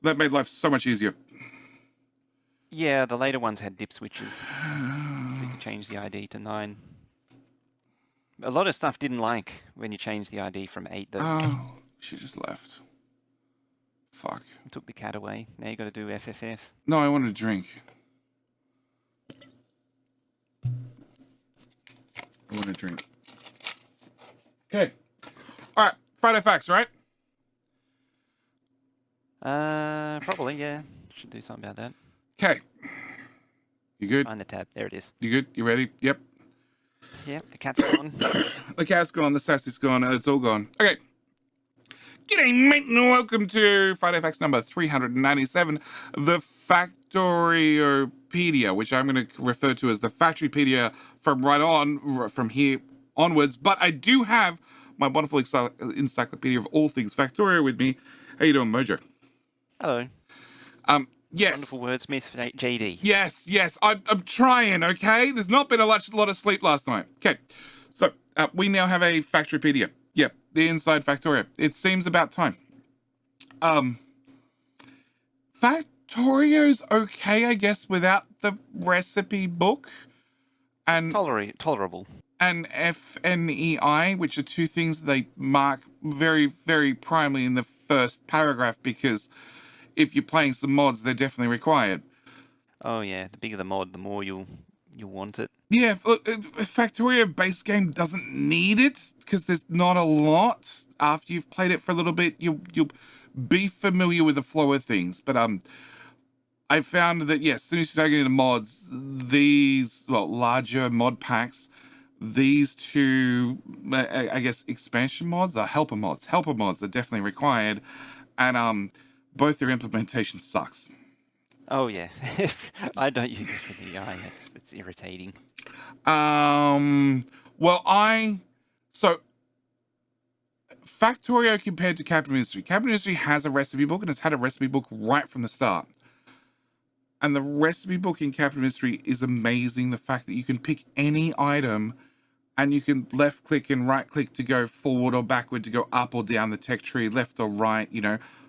That made life so much easier. Yeah, the later ones had dip switches, so you could change the ID to 9. A lot of stuff didn't like when you changed the ID from 8. That Oh, she just left. Fuck. took the cat away. Now you got to do FFF. No, I want a drink. I want a drink. Okay. All right. Friday facts, right? Probably, yeah. Should do something about that. Okay. You good? Find the tab. There it is. You good? You ready? Yep. Yep, the cat's gone. The cat's gone. The sassy's gone. It's all gone. Okay. G'day, mate, and welcome to Friday Facts number 397, the Factoriopedia, which I'm going to refer to as the Factorypedia from here onwards. But I do have my wonderful encyclopedia of all things Factorio with me. How you doing, Mojo? Hello. Yes. Wonderful wordsmith, JD. Yes. I'm trying, okay? There's not been a lot of sleep last night. Okay. So, we now have a Factorypedia. Yep, the inside Factorio. It seems about time. Factorio's okay, I guess, without the recipe book. And Tolerable. and FNEI, which are two things they mark very, very primarily in the first paragraph, because if you're playing some mods, they're definitely required. Oh yeah, the bigger the mod, the more you'll want it. Yeah, Factorio base game doesn't need it because there's not a lot. After you've played it for a little bit, you'll be familiar with the flow of things. But I found that yes, as soon as you start getting into mods, these larger mod packs, these two, I guess, expansion mods are helper mods. Helper mods are definitely required, and both their implementation sucks. Oh yeah, I don't use it for the eye. It's irritating. Factorio compared to Capital Industry. Capital Industry has a recipe book and it's had a recipe book right from the start. And the recipe book in Capital Industry is amazing. The fact that you can pick any item and you can left click and right click to go forward or backward, to go up or down the tech tree, left or right,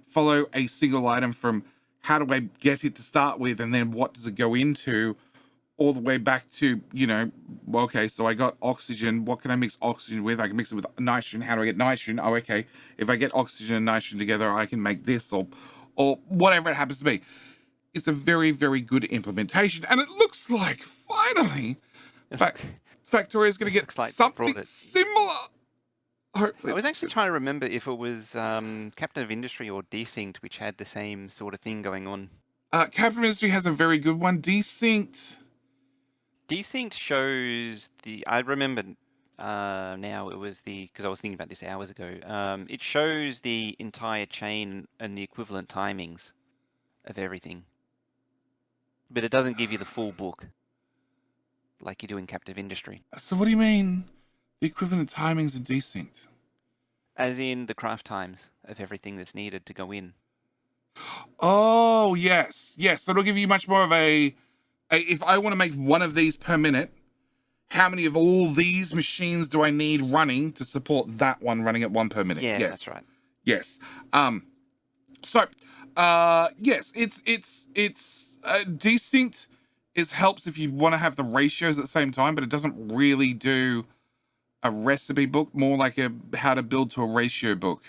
follow a single item from how do I get it to start with, and then what does it go into, all the way back to, okay, so I got oxygen. What can I mix oxygen with? I can mix it with nitrogen. How do I get nitrogen? Oh, okay. If I get oxygen and nitrogen together, I can make this or whatever it happens to be. It's a very, very good implementation. And it looks like, finally, Factorio is going to get like something similar. Hopefully. I was actually trying to remember if it was Captain of Industry or Desynced, which had the same sort of thing going on. Captain of Industry has a very good one. Desynced shows the. I remember now it was because I was thinking about this hours ago. It shows the entire chain and the equivalent timings of everything, but it doesn't give you the full book like you do in Captive Industry. So what do you mean? The equivalent timings are Desynced? As in the craft times of everything that's needed to go in. Oh, yes. So it'll give you much more of if I want to make one of these per minute, how many of all these machines do I need running to support that one running at 1 per minute? Yeah, yes. That's right. Yes. Yes, it's Desynced helps if you want to have the ratios at the same time, but it doesn't really do a recipe book, more like a how to build to a ratio book.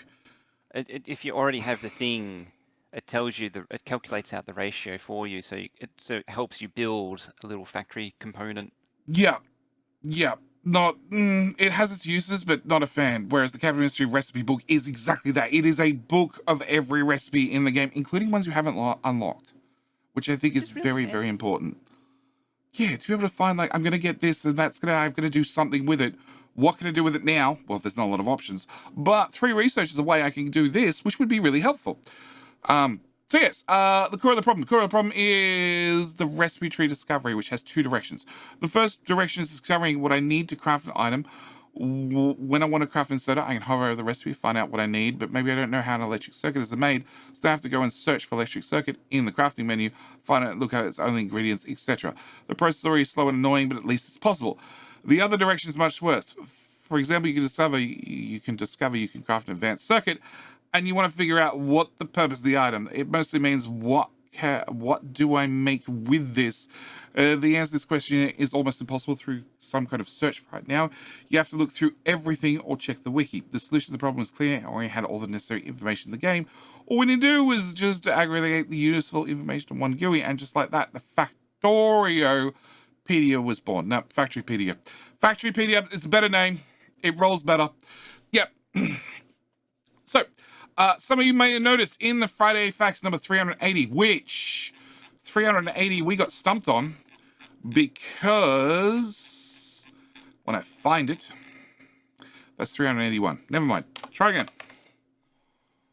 If you already have the thing, it tells you it calculates out the ratio for you, so it helps you build a little factory component. Yeah. Not it has its uses, but not a fan. Whereas the Capital Industry recipe book is exactly that. It is a book of every recipe in the game, including ones you haven't unlocked, which I think is very, very important. Yeah, to be able to find I'm going to get this and I've got to do something with it. What can I do with it now? Well, there's not a lot of options, but 3 research is a way I can do this, which would be really helpful. So yes, the core of the problem. The core of the problem is the recipe tree discovery, which has 2 directions. The first direction is discovering what I need to craft an item, When I want to craft an inserter, I can hover over the recipe, find out what I need, but maybe I don't know how an electric circuit is made, so I have to go and search for electric circuit in the crafting menu, find out, look at its only ingredients, etc. The process is already slow and annoying, but at least it's possible. The other direction is much worse. For example, you can discover you can craft an advanced circuit, and you want to figure out what the purpose of the item. It mostly means what do I make with this? The answer to this question is almost impossible through some kind of search right now. You have to look through everything or check the wiki. The solution to the problem is clear. I already had all the necessary information in the game. All we need to do is just aggregate the useful information in one GUI, and just like that, the Factorio Pedia was born. No, Factorypedia. Factorypedia, it's a better name. It rolls better. Yep. So, some of you may have noticed in the Friday Facts number 380, which 380 we got stumped on because when I find it, that's 381. Never mind. Try again.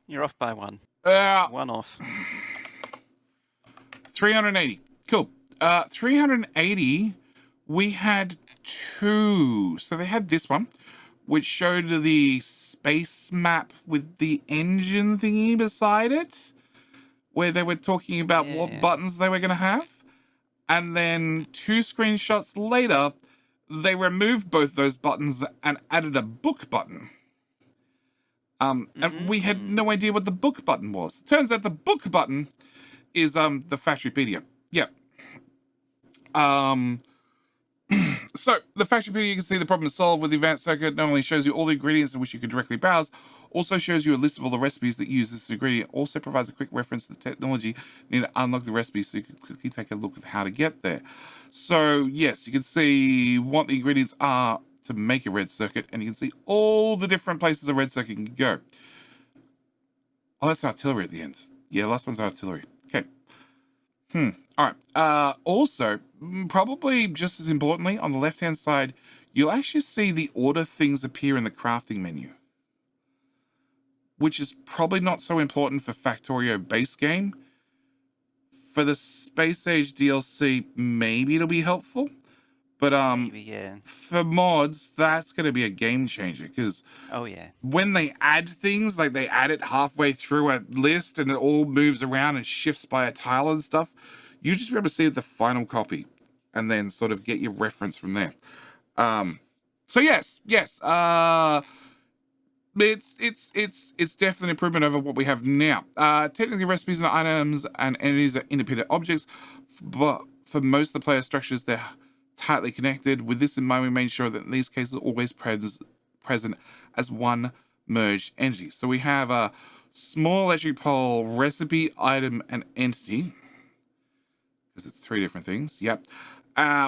You're off by one. 1 off. 380. Cool. 380, we had 2. So they had this one, which showed the space map with the engine thingy beside it, where they were talking about what buttons they were going to have. And then 2 screenshots later, they removed both those buttons and added a book button. And we had no idea what the book button was. Turns out the book button is the Factorypedia. Yep. So, the Factorypedia, you can see the problem is solved with the advanced circuit. Not only shows you all the ingredients in which you can directly browse, also shows you a list of all the recipes that use this ingredient. Also provides a quick reference to the technology needed to unlock the recipe, so you can quickly take a look at how to get there. So, yes, you can see what the ingredients are to make a red circuit, and you can see all the different places a red circuit can go. Oh, that's artillery at the end. Yeah, last one's artillery. Okay. All right. Also, probably just as importantly, on the left-hand side, you'll actually see the order things appear in the crafting menu, which is probably not so important for Factorio base game. For the Space Age DLC, maybe it'll be helpful, but Maybe, yeah. for mods, that's going to be a game changer, because when they add things, like they add it halfway through a list and it all moves around and shifts by a tile and stuff, you just be able to see the final copy and then sort of get your reference from there. So yes, it's definitely an improvement over what we have now. Technically, recipes and items and entities are independent objects, but for most of the player structures, they're tightly connected. With this in mind, we made sure that in these cases, always present as one merged entity. So we have a small electric pole, recipe, item, and entity, because it's 3 different things. Yep.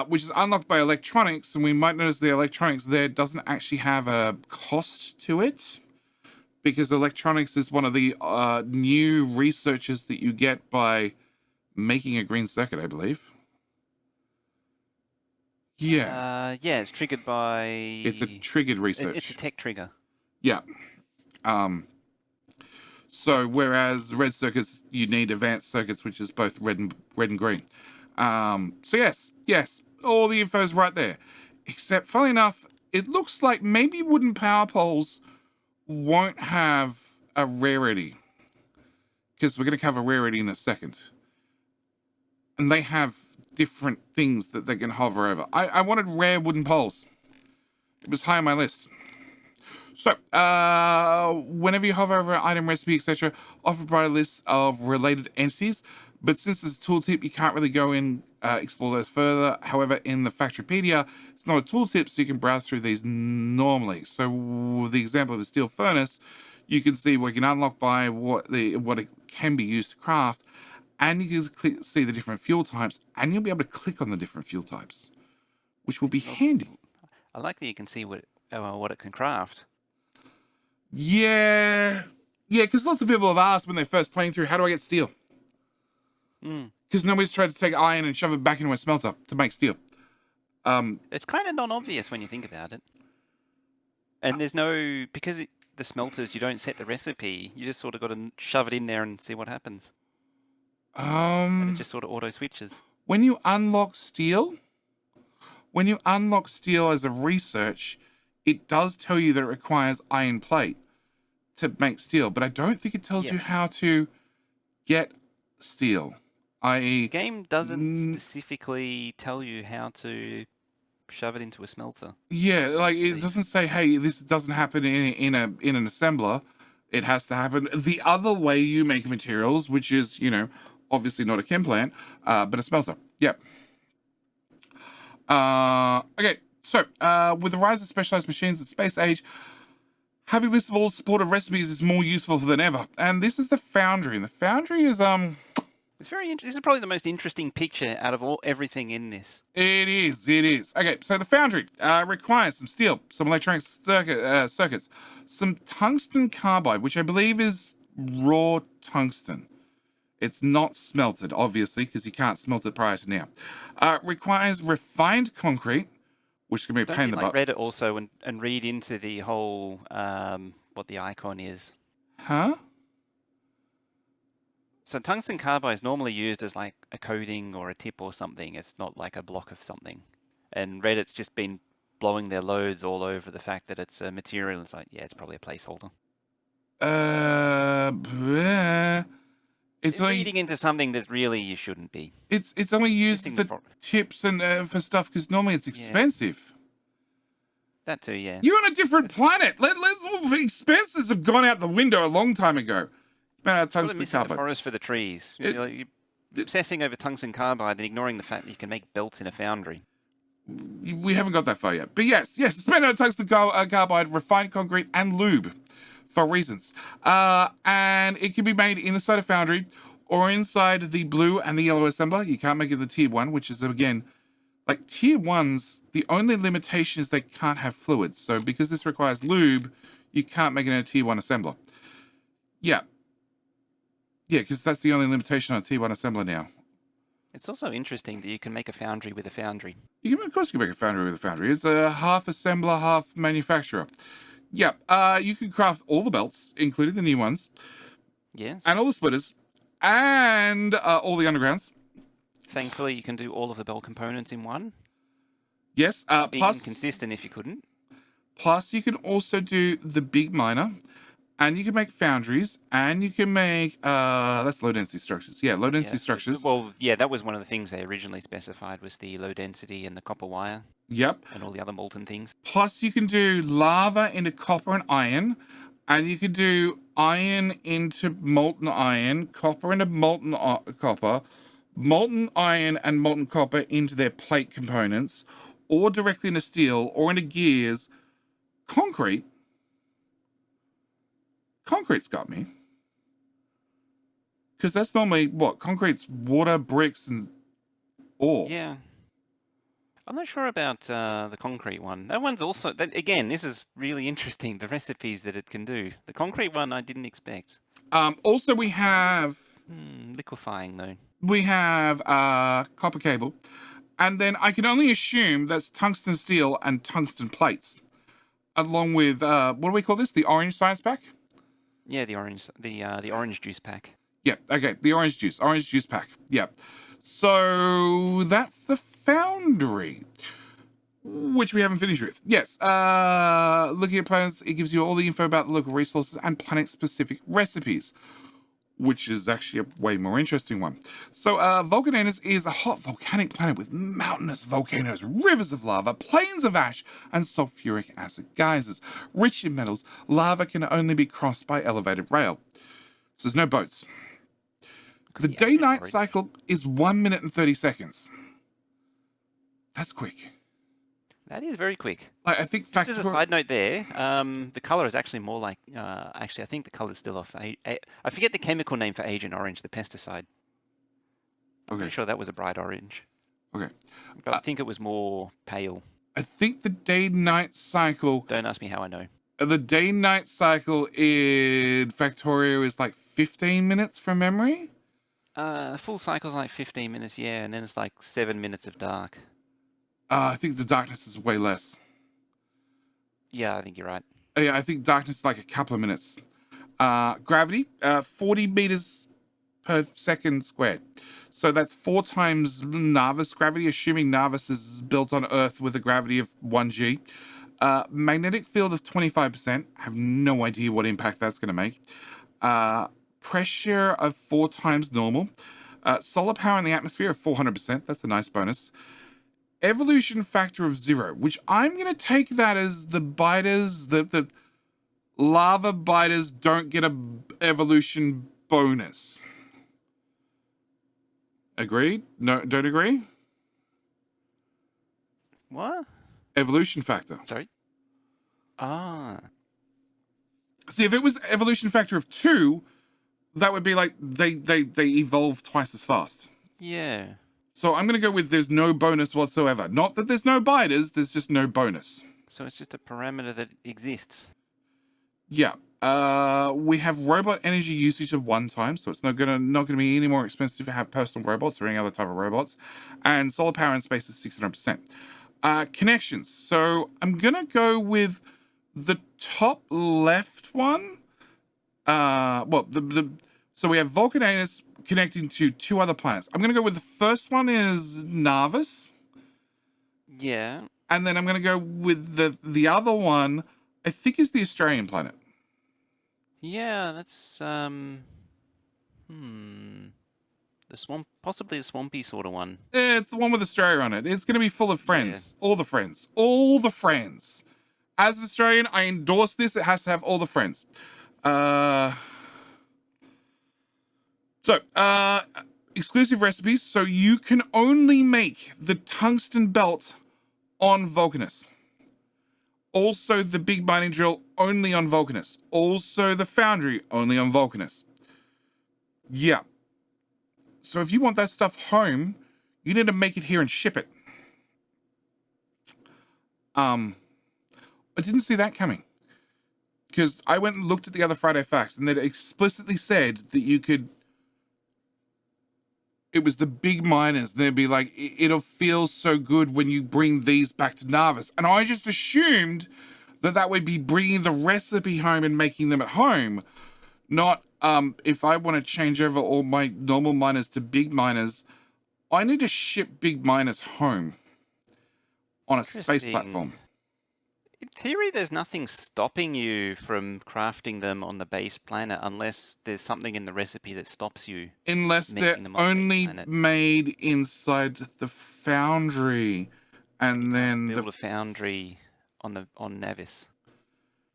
Which is unlocked by electronics, and we might notice the electronics there doesn't actually have a cost to it, because electronics is one of the new researches that you get by making a green circuit, I believe. Yeah. It's triggered by... It's a triggered research. It's a tech trigger. Yeah. So whereas red circuits, you need advanced circuits, which is both red and green. So yes, all the info is right there. Except, funnily enough, it looks like maybe wooden power poles won't have a rarity, because we're going to cover rarity in a second. And they have different things that they can hover over. I wanted rare wooden poles. It was high on my list. So, whenever you hover over an item, recipe, etc., offer by a list of related entities. But since it's a tooltip, you can't really go in, explore those further. However, in the Factorypedia, it's not a tooltip, so you can browse through these normally. So, with the example of a steel furnace, you can see what you can unlock by what it can be used to craft, and you can see the different fuel types, and you'll be able to click on the different fuel types, which will be handy. I like that you can see what it can craft. Yeah, because lots of people have asked when they're first playing through, how do I get steel? Because nobody's tried to take iron and shove it back into a smelter to make steel. It's kind of non-obvious when you think about it. And there's no... Because the smelters, you don't set the recipe, you just sort of got to shove it in there and see what happens. And it just sort of auto-switches. When you unlock steel as a research, it does tell you that it requires iron plate to make steel, but I don't think it tells you Yes. how to get steel, The i.e., game doesn't specifically tell you how to shove it into a smelter. yeah, like it Please. doesn't say, "Hey, this doesn't happen in an assembler." It has to happen the other way you make materials, which is, obviously not a chem plant, but a smelter. Yep. Okay, so with the rise of specialized machines in space age, having a list of all supported recipes is more useful than ever. And this is the Foundry, and the Foundry is It's very. This is probably the most interesting picture out of everything in this. It is. Okay, so the Foundry requires some steel, some electronic circuits, some tungsten carbide, which I believe is raw tungsten. It's not smelted, obviously, because you can't smelt it prior to now. Requires refined concrete, which can be a Don't pain in you the like butt. Reddit also and read into the whole what the icon is? Huh? So tungsten carbide is normally used as like a coating or a tip or something. It's not like a block of something. And Reddit's just been blowing their loads all over the fact that it's a material. It's like, yeah, it's probably a placeholder. It's Reading into something that really you shouldn't be. it's only used Missing for the tips and for stuff because normally it's expensive. That too, yeah. You're on a different planet. Expenses have gone out the window a long time ago. It's sort of missing the forest for the trees. You're obsessing over tungsten carbide and ignoring the fact that you can make belts in a foundry. We haven't got that far yet. But yes, spend on tungsten carbide, refined concrete, and lube for reasons. And it can be made inside a foundry or inside the blue and the yellow assembler. You can't make it the tier 1, which is, again, like tier 1s, the only limitation is they can't have fluids. So because this requires lube, you can't make it in a tier 1 assembler. Yeah. Yeah, because that's the only limitation on a tier 1 assembler now. It's also interesting that you can make a foundry with a foundry. Of course you can make a foundry with a foundry. It's a half assembler, half manufacturer. Yeah, you can craft all the belts, including the new ones. Yes. And all the splitters. And all the undergrounds. Thankfully, you can do all of the belt components in one. Yes. Be Plus, inconsistent if you couldn't. Plus, you can also do the big miner. And you can make foundries. And you can make... that's low density structures. Yeah, low density structures. Well, yeah, that was one of the things they originally specified was the low density and the copper wire. Yep. And all the other molten things. Plus, you can do lava into copper and iron. And you can do iron into molten iron, copper into molten copper, molten iron and molten copper into their plate components, or directly into steel, or into gears. Concrete. Concrete's got me. Because that's normally what? Concrete's water, bricks, and ore. Yeah. I'm not sure about the concrete one. That one's also... again, this is really interesting, the recipes that it can do. The concrete one I didn't expect. Also, we have... liquefying, though. We have copper cable. And then I can only assume that's tungsten steel and tungsten plates. Along with, what do we call this? The orange science pack? Yeah, the orange juice pack. Yeah, okay, the orange juice pack. Yeah. So that's the foundry, which we haven't finished with. Yes, looking at planets, it gives you all the info about the local resources and planet-specific recipes, which is actually a way more interesting one. So, Vulcananus is a hot volcanic planet with mountainous volcanoes, rivers of lava, plains of ash, and sulfuric acid geysers. Rich in metals, lava can only be crossed by elevated rail. So there's no boats. The day-night cycle is 1 minute and 30 seconds. That's quick. That is very quick. I think Just as a side note there, the color is actually more like... actually, I think the color is still off. I forget the chemical name for Agent Orange, the pesticide. I'm pretty sure that was a bright orange. Okay. But I think it was more pale. I think the day-night cycle... Don't ask me how I know. The day-night cycle in Factorio is like 15 minutes from memory? Full cycle's like 15 minutes, yeah, and then it's like 7 minutes of dark. I think the darkness is way less. Yeah, I think you're right. Yeah, I think darkness is like a couple of minutes. Gravity, 40 meters per second squared. So that's 4 times Narvis gravity, assuming Narvis is built on Earth with a gravity of 1g. Magnetic field of 25%. Have no idea what impact that's going to make. Pressure of 4 times normal. Solar power in the atmosphere of 400%. That's a nice bonus. Evolution factor of 0, which I'm going to take that as the biters, the lava biters don't get a evolution bonus. Agreed? No, don't agree? What? Evolution factor. Sorry? Ah. See, if it was evolution factor of 2, that would be like they evolve twice as fast. Yeah. So I'm going to go with there's no bonus whatsoever. Not that there's no biters, there's just no bonus. So it's just a parameter that exists. Yeah. We have robot energy usage of 1 time, so it's not gonna be any more expensive to have personal robots or any other type of robots. And solar power in space is 600%. Connections. So I'm gonna go with the top left one. So we have Vulcanus connecting to 2 other planets. I'm gonna go with the first one is Narvis, Yeah. and then I'm gonna go with the other one. I think is the Australian planet. Yeah, that's possibly a swampy sort of one. It's the one with Australia on it. It's going to be full of friends. All the friends. All the friends. As an Australian, I endorse this. It has to have all the friends. Exclusive recipes. So you can only make the tungsten belt on Vulcanus. Also the big mining drill only on Vulcanus. Also the foundry only on Vulcanus. Yeah. So if you want that stuff home, you need to make it here and ship it. I didn't see that coming. Because I went and looked at the other Friday Facts, and they explicitly said that you could... It was the big miners. They'd be like, it'll feel so good when you bring these back to Narvis. And I just assumed that would be bringing the recipe home and making them at home. Not, if I want to change over all my normal miners to big miners, I need to ship big miners home on a space platform. In theory, there's nothing stopping you from crafting them on the base planet unless there's something in the recipe that stops you. Unless they're making them on the base only planet. made inside the foundry. And then Build a foundry on Navis.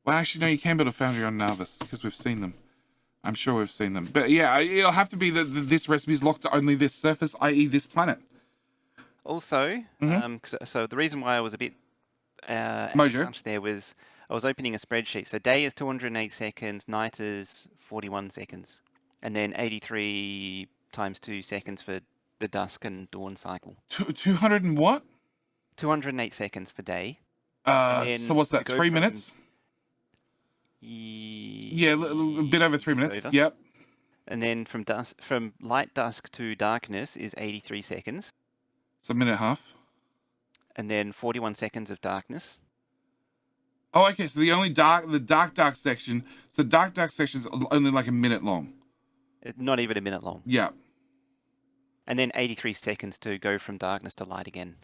Well, actually, no, you can build a foundry on Narvis because we've seen them. I'm sure we've seen them. But yeah, it'll have to be that this recipe is locked to only this surface, i.e. this planet. Also, so the reason why I was a bit Mojo there was I was opening a spreadsheet. So day is 208 seconds, night is 41 seconds, and then 83 times 2 seconds for the dusk and dawn cycle. 200 and what? 208 seconds for day. So what's that? 3 minutes? Yeah, a bit over 3 minutes. Over. Yep. And then from light dusk to darkness is 83 seconds. It's a minute and a half. And then 41 seconds of darkness. Oh, okay. So the dark section. So dark section is only like a minute long. Not even a minute long. Yeah. And then 83 seconds to go from darkness to light again.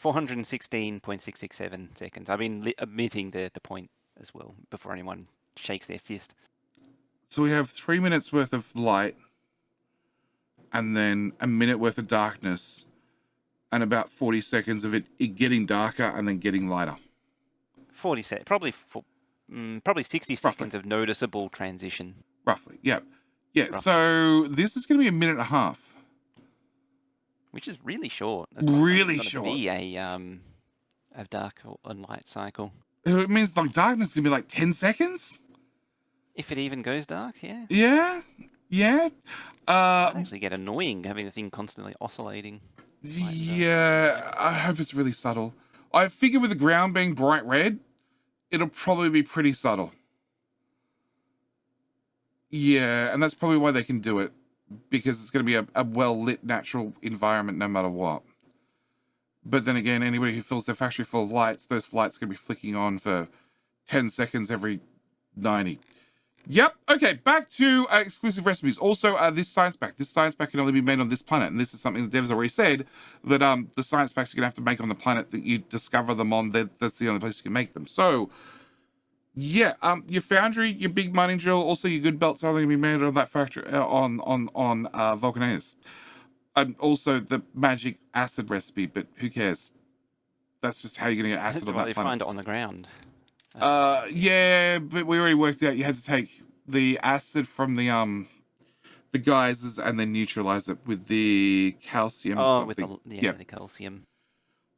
416.667 seconds. I've been omitting the point as well before anyone shakes their fist. So we have 3 minutes worth of light, and then a minute worth of darkness, and about 40 seconds of it getting darker and then getting lighter. 40 seconds, probably 60 seconds of noticeable transition. Roughly, yeah. Yeah, roughly. So this is going to be a minute and a half. Which is really short. Really short. Be a dark and light cycle. It means like darkness is going to be like 10 seconds? If it even goes dark, yeah. Yeah, yeah. It actually get annoying having the thing constantly oscillating. Yeah, I hope it's really subtle. I figure with the ground being bright red, it'll probably be pretty subtle. Yeah, and that's probably why they can do it. Because it's going to be a well-lit natural environment no matter what. But then again, anybody who fills their factory full of lights, those lights are going to be flicking on for 10 seconds every 90. Yep. Okay. Back to exclusive recipes. Also, this science pack. This science pack can only be made on this planet, and this is something the devs already said that the science packs you're gonna have to make on the planet that you discover them on. That's the only place you can make them. So, yeah. Your foundry, your big mining drill, also your good belts are only gonna be made on that factory on Vulcanaeus. Also the magic acid recipe, but who cares? That's just how you're gonna get acid on Well, that you planet. find it on the ground. Yeah, but we already worked out you had to take the acid from the geysers and then neutralize it with the calcium or Oh, with something. the calcium.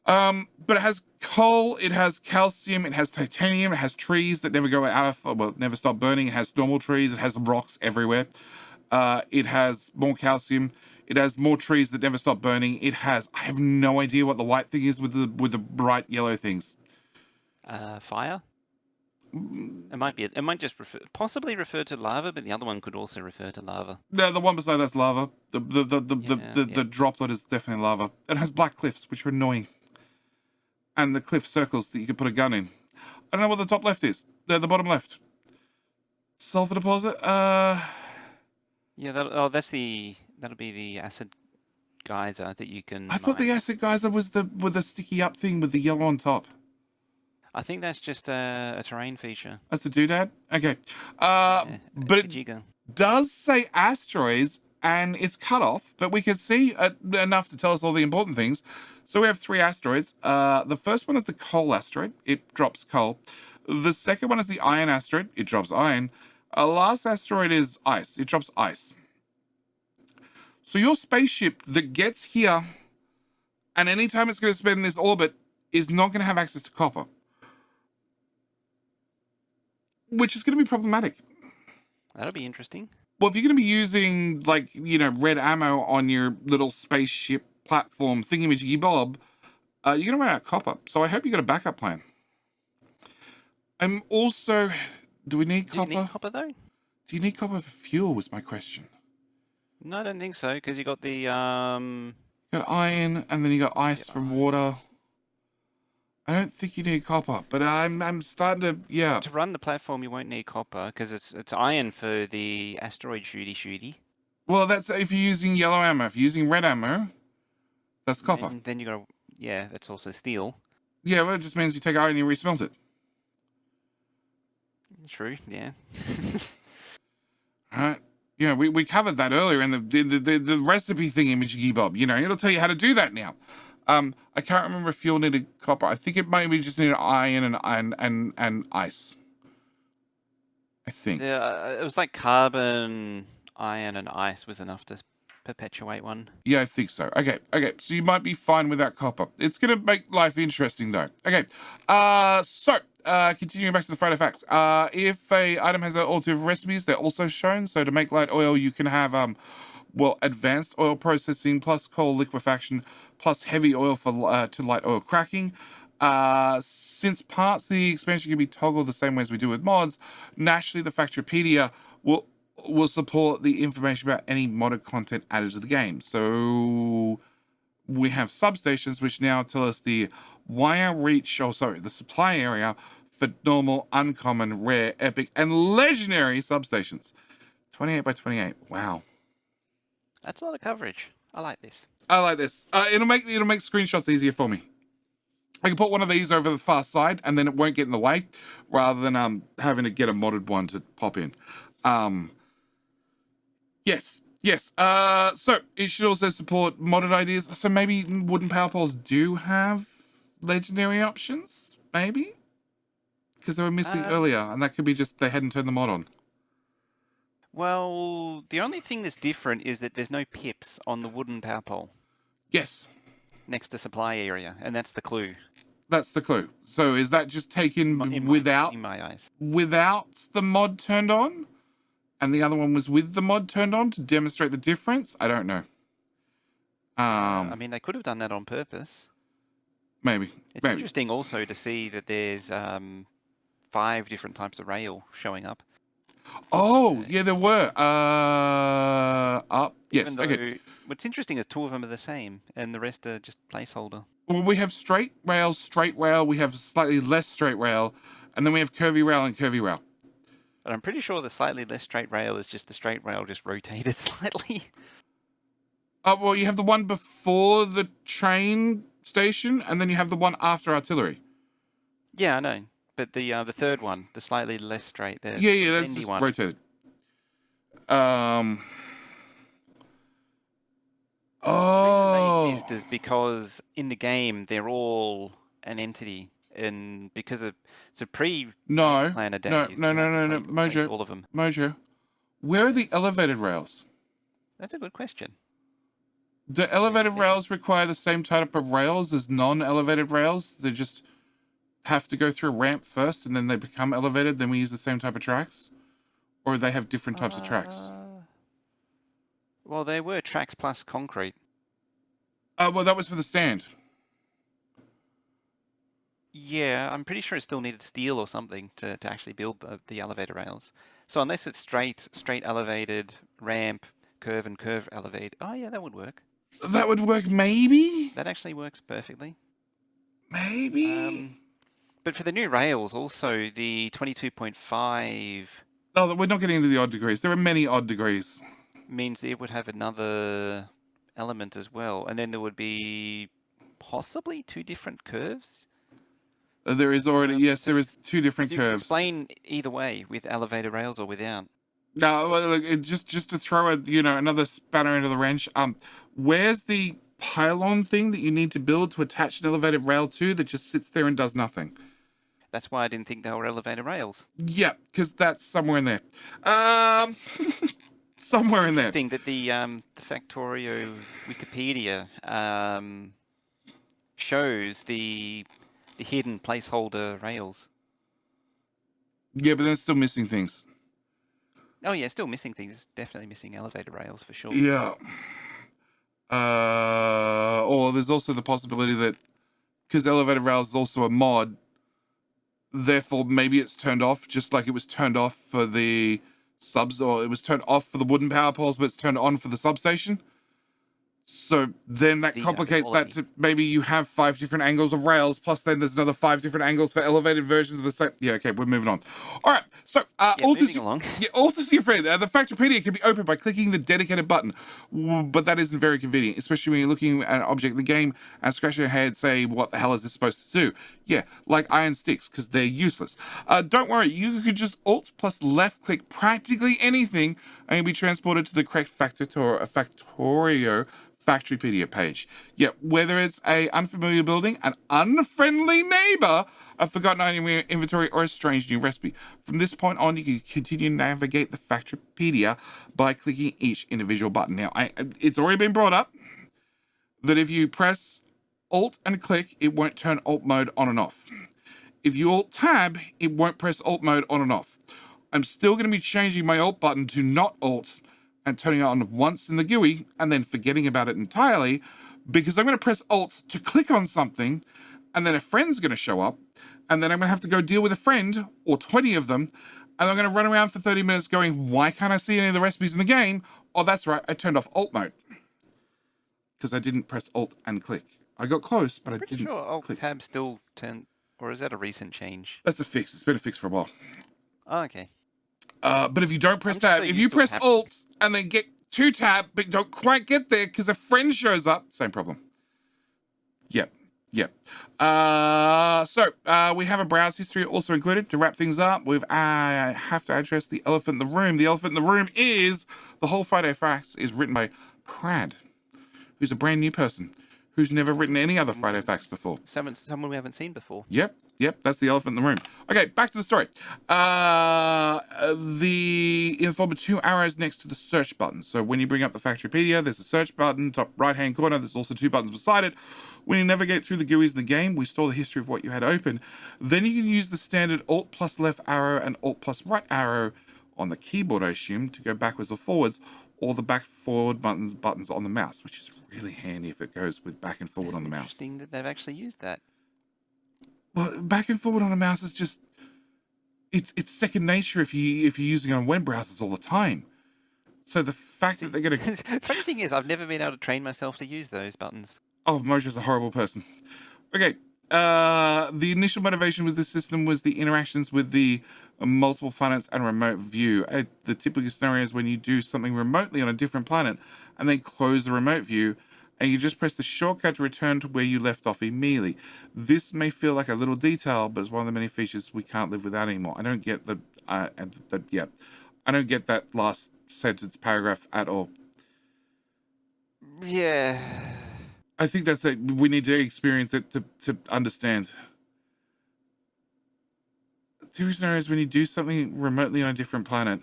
But it has coal, it has calcium, it has titanium, it has trees that never go out of, well, never stop burning. It has normal trees, it has rocks everywhere. It has more calcium. It has more trees that never stop burning. It has, I have no idea what the white thing is with the bright yellow things. Fire. It might be. It might just possibly refer to lava, but the other one could also refer to lava. No, the one beside that's lava. The Yeah. droplet is definitely lava. It has black cliffs, which are annoying. And the cliff circles that you could put a gun in. I don't know what the top left is. The bottom left. Sulfur deposit. Yeah. That'll be the acid geyser that you can. I thought the mine. acid geyser was with the sticky up thing with the yellow on top. I think that's just a terrain feature. That's a doodad. Okay. Yeah, But a it jigger. does say asteroids and it's cut off, but we can see enough to tell us all the important things. So we have 3 asteroids. The first one is the coal asteroid. It drops coal. The second one is the iron asteroid. It drops iron. Last asteroid is ice. It drops ice. So your spaceship that gets here, and anytime it's going to spend this orbit, is not going to have access to copper, which is going to be problematic. That'll be interesting. Well, if you're going to be using, like, red ammo on your little spaceship platform thingamajiggy bob, you're going to run out of copper. So I hope you got a backup plan. I'm also... Do we need Do you copper? need copper though? Do you need copper for fuel was my question. No, I don't think so, because you got the You got iron, and then you got ice from water. I don't think you need copper, but I'm starting to, yeah. To run the platform, you won't need copper because it's iron for the asteroid shooty. Well, that's if you're using yellow ammo. If you're using red ammo, that's copper. And then you got that's also steel. Yeah, well, it just means you take iron and you resmelt it. True, yeah. All right. Yeah, we covered that earlier in the recipe thingy, Bob. It'll tell you how to do that now. I can't remember if fuel needed copper. I think it maybe just needed iron and ice. I think. Yeah, it was like carbon, iron, and ice was enough to perpetuate one. Yeah, I think so. Okay. So you might be fine without copper. It's gonna make life interesting though. Okay. Continuing back to the Friday facts. If a item has alternative recipes, they're also shown. So to make light oil, you can have advanced oil processing plus coal liquefaction plus heavy oil for to light oil cracking. Since parts of the expansion can be toggled the same way as we do with mods, naturally the Factopedia will support the information about any modded content added to the game. So we have substations which now tell us the the supply area for normal, uncommon, rare, epic, and legendary substations. 28 by 28. Wow. That's a lot of coverage. I like this. I like this. It'll make screenshots easier for me. I can put one of these over the far side, and then it won't get in the way, rather than having to get a modded one to pop in. Yes. So it should also support modded ideas. So maybe wooden power poles do have legendary options, maybe, because they were missing earlier, and that could be just they hadn't turned the mod on. Well, the only thing that's different is that there's no pips on the wooden power pole Yes, next to supply area, and that's the clue. that's the clue. So is that just taken In without my eyes. the mod turned on, and the other one was with the mod turned on to demonstrate the difference? I don't know. I mean, they could have done that on purpose. Maybe. It's interesting also to see that there's 5 different types of rail showing up. Oh, yeah, there were. Yes, Even though what's interesting is 2 of them are the same, and the rest are just placeholder. Well, we have straight rail, we have slightly less straight rail, and then we have curvy rail and curvy rail. But I'm pretty sure the slightly less straight rail is just the straight rail just rotated slightly. Oh, well, you have the one before the train station, and then you have the one after artillery. Yeah, I know. But the third one, the slightly less straight, the Yeah, that's bendy just one. rotated. The reason they exist is because in the game they're all an entity, and because of No, planner no, days, no, you have no, to no, no, place Mojo, all of them. Mojo. Where are the Yes. elevated rails? That's a good question. Do elevated there. rails require the same type of rails as non-elevated rails? They just have to go through a ramp first, and then they become elevated. Then we use the same type of tracks, or they have different types of tracks. Well, they were tracks plus concrete. Well, that was for the stand. Yeah, I'm pretty sure it still needed steel or something to actually build the elevator rails. So unless it's straight elevated, ramp, curve, and curve elevate. Oh yeah, that would work. That would work, maybe. That actually works perfectly. Maybe. But for the new rails, also the 22.5 No, we're not getting into the odd degrees. There are many odd degrees. means it would have another element as well, and then there would be possibly two different curves. There is already, yes, there is two different You can curves. explain either way, with elevator rails or without. No, look, just to throw another spanner into the wrench. Where's the pylon thing that you need to build to attach an elevated rail to that just sits there and does nothing? That's why I didn't think they were elevator rails. Yeah, because that's somewhere in there. Somewhere in there. Interesting that the Factorio Wikipedia shows the hidden placeholder rails. Yeah, but then it's still missing things. Oh yeah, still missing things. It's definitely missing elevator rails for sure. Yeah. Or there's also the possibility that because elevated rails is also a mod, therefore maybe it's turned off, just like it was turned off for the subs, or it was turned off for the wooden power poles, but it's turned on for the substation. So then that complicates that to maybe you have 5 different angles of rails, plus then there's another 5 different angles for elevated versions of the same. Yeah, okay, we're moving on. All right, so moving along. Yeah, all to see your friend. The Factopedia can be opened by clicking the dedicated button, but that isn't very convenient, especially when you're looking at an object in the game and scratching your head, say, what the hell is this supposed to do? Yeah, like iron sticks, because they're useless. Don't worry, you could just Alt plus left click practically anything, and you'll be transported to the correct Factorio Factorypedia page. Yet, whether it's a unfamiliar building, an unfriendly neighbor, a forgotten item in your inventory, or a strange new recipe, from this point on, you can continue to navigate the Factorypedia by clicking each individual button. Now, it's already been brought up that if you press Alt and click, it won't turn Alt mode on and off. If you Alt tab, it won't press Alt mode on and off. I'm still going to be changing my Alt button to not Alt and turning it on once in the GUI and then forgetting about it entirely, because I'm going to press Alt to click on something, and then a friend's going to show up, and then I'm going to have to go deal with a friend, or 20 of them, and I'm going to run around for 30 minutes going, why can't I see any of the recipes in the game? Oh, that's right, I turned off Alt mode. Because I didn't press Alt and click. I got close, but I didn't Pretty sure Alt click. tab still turned, or is that a recent change? That's a fix. It's been a fix for a while. Oh, okay. But if you don't press I'm just tab, so if used you to press tab. Alt and then get to tab, but don't quite get there because a friend shows up, same problem. Yep. So we have a browse history also included. To wrap things up, I have to address the elephant in the room. The elephant in the room is the whole Friday Facts is written by Prad, who's a brand new person who's never written any other Friday Facts before. Someone we haven't seen before. Yep, that's the elephant in the room. Okay, back to the story. In the form of 2 arrows next to the search button. So when you bring up the Factorypedia, there's a search button, top right-hand corner. There's also 2 buttons beside it. When you navigate through the GUIs in the game, we store the history of what you had open. Then you can use the standard Alt plus left arrow and Alt plus right arrow on the keyboard, I assume, to go backwards or forwards, or the back forward buttons on the mouse, which is really handy if it goes with back and forward on the mouse. Interesting that they've actually used that. Well, back and forward on a mouse is just it's second nature if you're using it on web browsers all the time. So the fact that they're gonna Funny thing is, I've never been able to train myself to use those buttons. Oh, Mojo's a horrible person. Okay, The initial motivation with the system was the interactions with the multiple planets and remote view. The typical scenario is when you do something remotely on a different planet and then close the remote view and you just press the shortcut to return to where you left off immediately. This may feel like a little detail, but it's one of the many features we can't live without anymore. I don't get I don't get that last sentence paragraph at all. Yeah. I think that's it. We need to experience it to understand. Two scenarios when you do something remotely on a different planet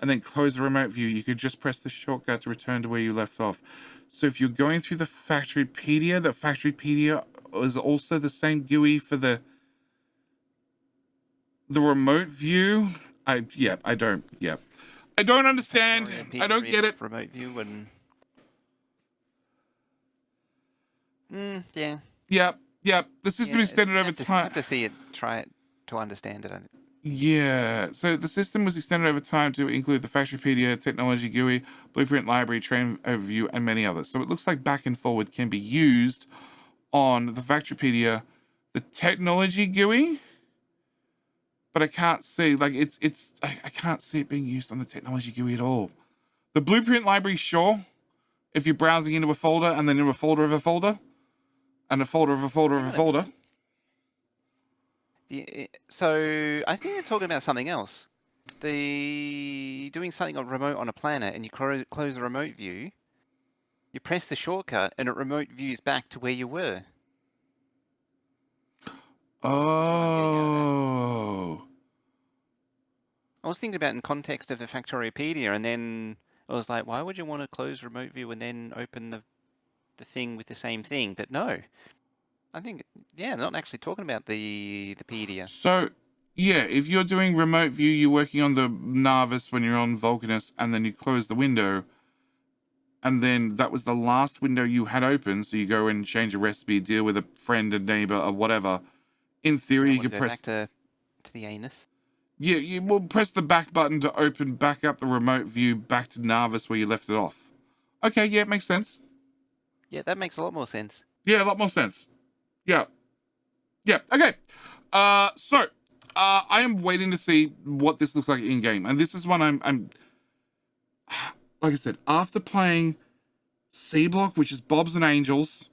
and then close the remote view, you could just press the shortcut to return to where you left off. So if you're going through the Factorypedia, the Factorypedia is also the same GUI for the remote view. I don't understand. I don't get it. Remote view and yeah. Yep. The system extended over time. Have to see it, try it to understand it. Yeah, so the system was extended over time to include the Factorypedia, Technology GUI, Blueprint Library, Train Overview, and many others. So it looks like back and forward can be used on the Factorypedia, the Technology GUI, but I can't see, like, I can't see it being used on the Technology GUI at all. The Blueprint Library, sure, if you're browsing into a folder and then into a folder of a folder, and a folder of a folder of a folder. So I think they're talking about something else. Doing something on remote on a planet, and you close the remote view. You press the shortcut, and it remote views back to where you were. Oh. I was thinking about in context of the Factoriopedia, and then I was like, why would you want to close remote view and then open the thing with the same thing? But no. I think, yeah, not actually talking about the pedia. So, yeah, if you're doing remote view, you're working on the Narvis when you're on Vulcanus, and then you close the window, and then that was the last window you had open, so you go and change a recipe, deal with a friend, a neighbor, or whatever. In theory, you could press... back to the anus. Yeah, you will press the back button to open back up the remote view back to Narvis where you left it off. Okay, yeah, it makes sense. Yeah, that makes a lot more sense. Yeah, a lot more sense. Yeah. Okay. So I am waiting to see what this looks like in game, and this is one I'm like I said, after playing C Block, which is Bobs and Angels,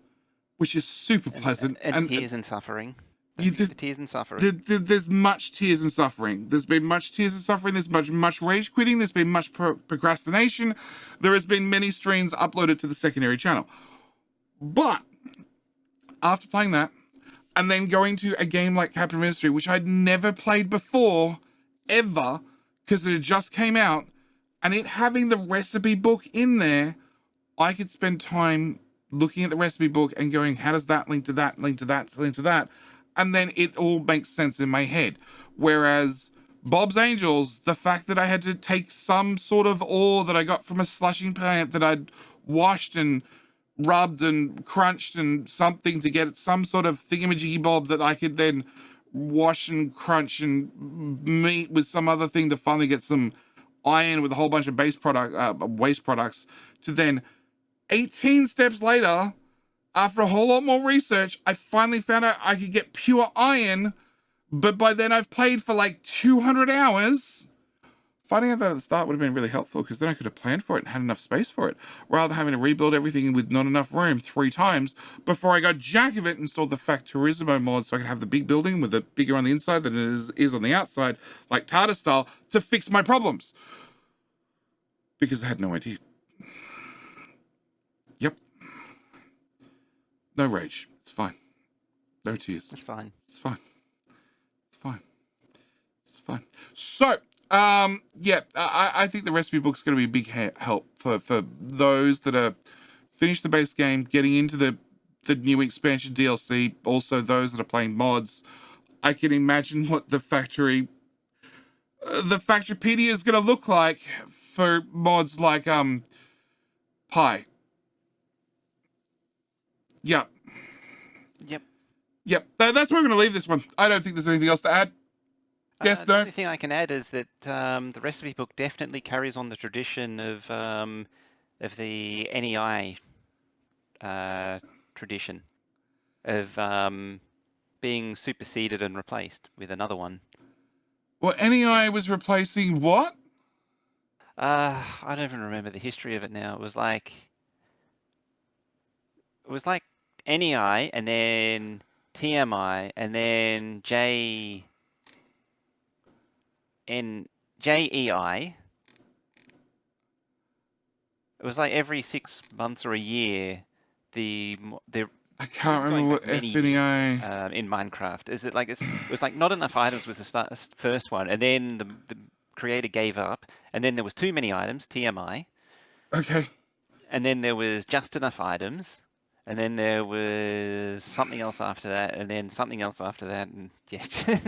which is super pleasant, and Tears and Suffering. Tears and Suffering. There's much tears and suffering. There's been much tears and suffering. There's much rage quitting. There's been much procrastination. There has been many streams uploaded to the secondary channel. But after playing that, and then going to a game like Captain Ministry, which I'd never played before, ever, because it had just came out, and it having the recipe book in there, I could spend time looking at the recipe book and going, how does that link to that, link to that, link to that? And then it all makes sense in my head. Whereas Bob's Angels, the fact that I had to take some sort of ore that I got from a slushing plant that I'd washed and rubbed and crunched and something to get some sort of thingamajiggy bob that I could then wash and crunch and meet with some other thing to finally get some iron with a whole bunch of waste products, to then 18 steps later, after a whole lot more research, I finally found out I could get pure iron, but by then I've played for like 200 hours. Finding out that at the start would have been really helpful, because then I could have planned for it and had enough space for it, rather than having to rebuild everything with not enough room 3 times before I got jack of it and installed the Factorismo mod so I could have the big building with it bigger on the inside than it is on the outside, like Tata style, to fix my problems. Because I had no idea. Yep. No rage. It's fine. No tears. It's fine. It's fine. It's fine. It's fine. So, yeah, I think the recipe book's going to be a big help for those that are finished the base game, getting into the new expansion DLC, also those that are playing mods. I can imagine what the Factorypedia is going to look like for mods like Pi. Yep. That's where we're going to leave this one. I don't think there's anything else to add. Yes, The no? only thing I can add is that the recipe book definitely carries on the tradition of the NEI tradition of being superseded and replaced with another one. Well, NEI was replacing what? I don't even remember the history of it now. It was like NEI and then TMI and then JEI. It was like every 6 months or a year. The I this can't is going remember what back many years, FNEI. in Minecraft. Is it like it was like not enough items was the first one, and then the creator gave up, and then there was too many items, TMI, Okay. and then there was just enough items, and then there was something else after that, and then something else after that, and yeah,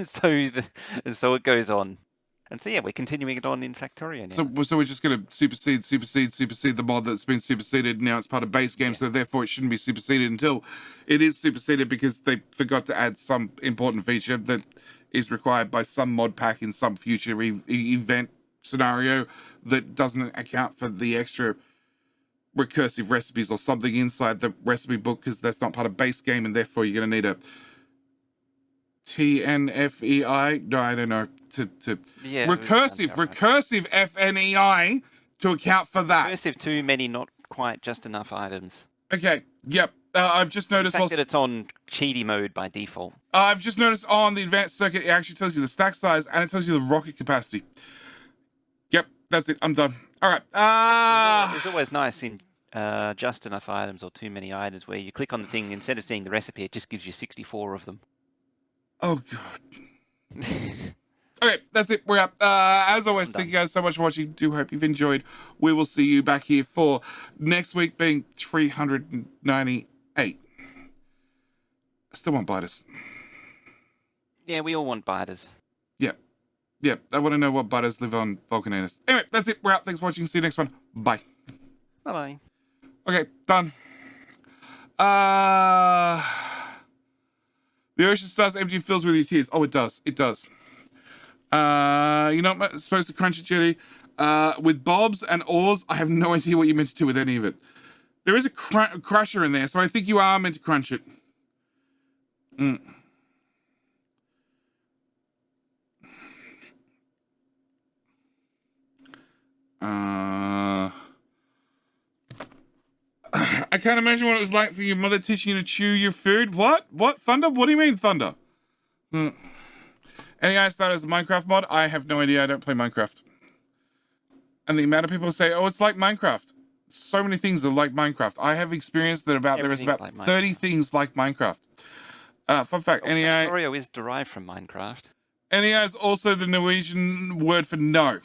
so it goes on. And so yeah, we're continuing it on in Factorio now. So we're just going to supersede the mod that's been superseded. Now it's part of base game, so Yes. therefore it shouldn't be superseded until it is superseded because they forgot to add some important feature that is required by some mod pack in some future event scenario that doesn't account for the extra recursive recipes or something inside the recipe book because that's not part of base game, and therefore you're going to need a TNFEI. No, I don't know. To Yeah. it was sounds about right. recursive FNEI to account for that. Recursive too many, not quite just enough items. Okay. Yep. I've just The noticed. fact that it's on cheaty mode by default. I've just noticed on the advanced circuit, it actually tells you the stack size and it tells you the rocket capacity. Yep. That's it. I'm done. All right. It's always nice in just enough items or too many items where you click on the thing, instead of seeing the recipe, it just gives you 64 of them. Oh god. Okay, that's it. We're up. As always, thank you guys so much for watching. Do hope you've enjoyed. We will see you back here for next week being 398. I still want biters. Yeah, we all want biters. Yep. Yep. I want to know what biters live on Volcananus. Anyway, that's it. We're out. Thanks for watching. See you next one. Bye. Bye-bye. Okay, done. The ocean starts empty and fills with your tears. Oh, it does. It does. You're not supposed to crunch it, Jetty. With bobs and oars, I have no idea what you're meant to do with any of it. There is a crusher in there, so I think you are meant to crunch it. I can't imagine what it was like for your mother teaching you to chew your food. What? What? Thunder? What do you mean, Thunder? Any guys thought it was a Minecraft mod? I have no idea. I don't play Minecraft. And the amount of people say, oh, it's like Minecraft. So many things are like Minecraft. I have experienced that there is about like 30 things like Minecraft. Fun fact, NEI... Factorio is derived from Minecraft. NEI is also the Norwegian word for no.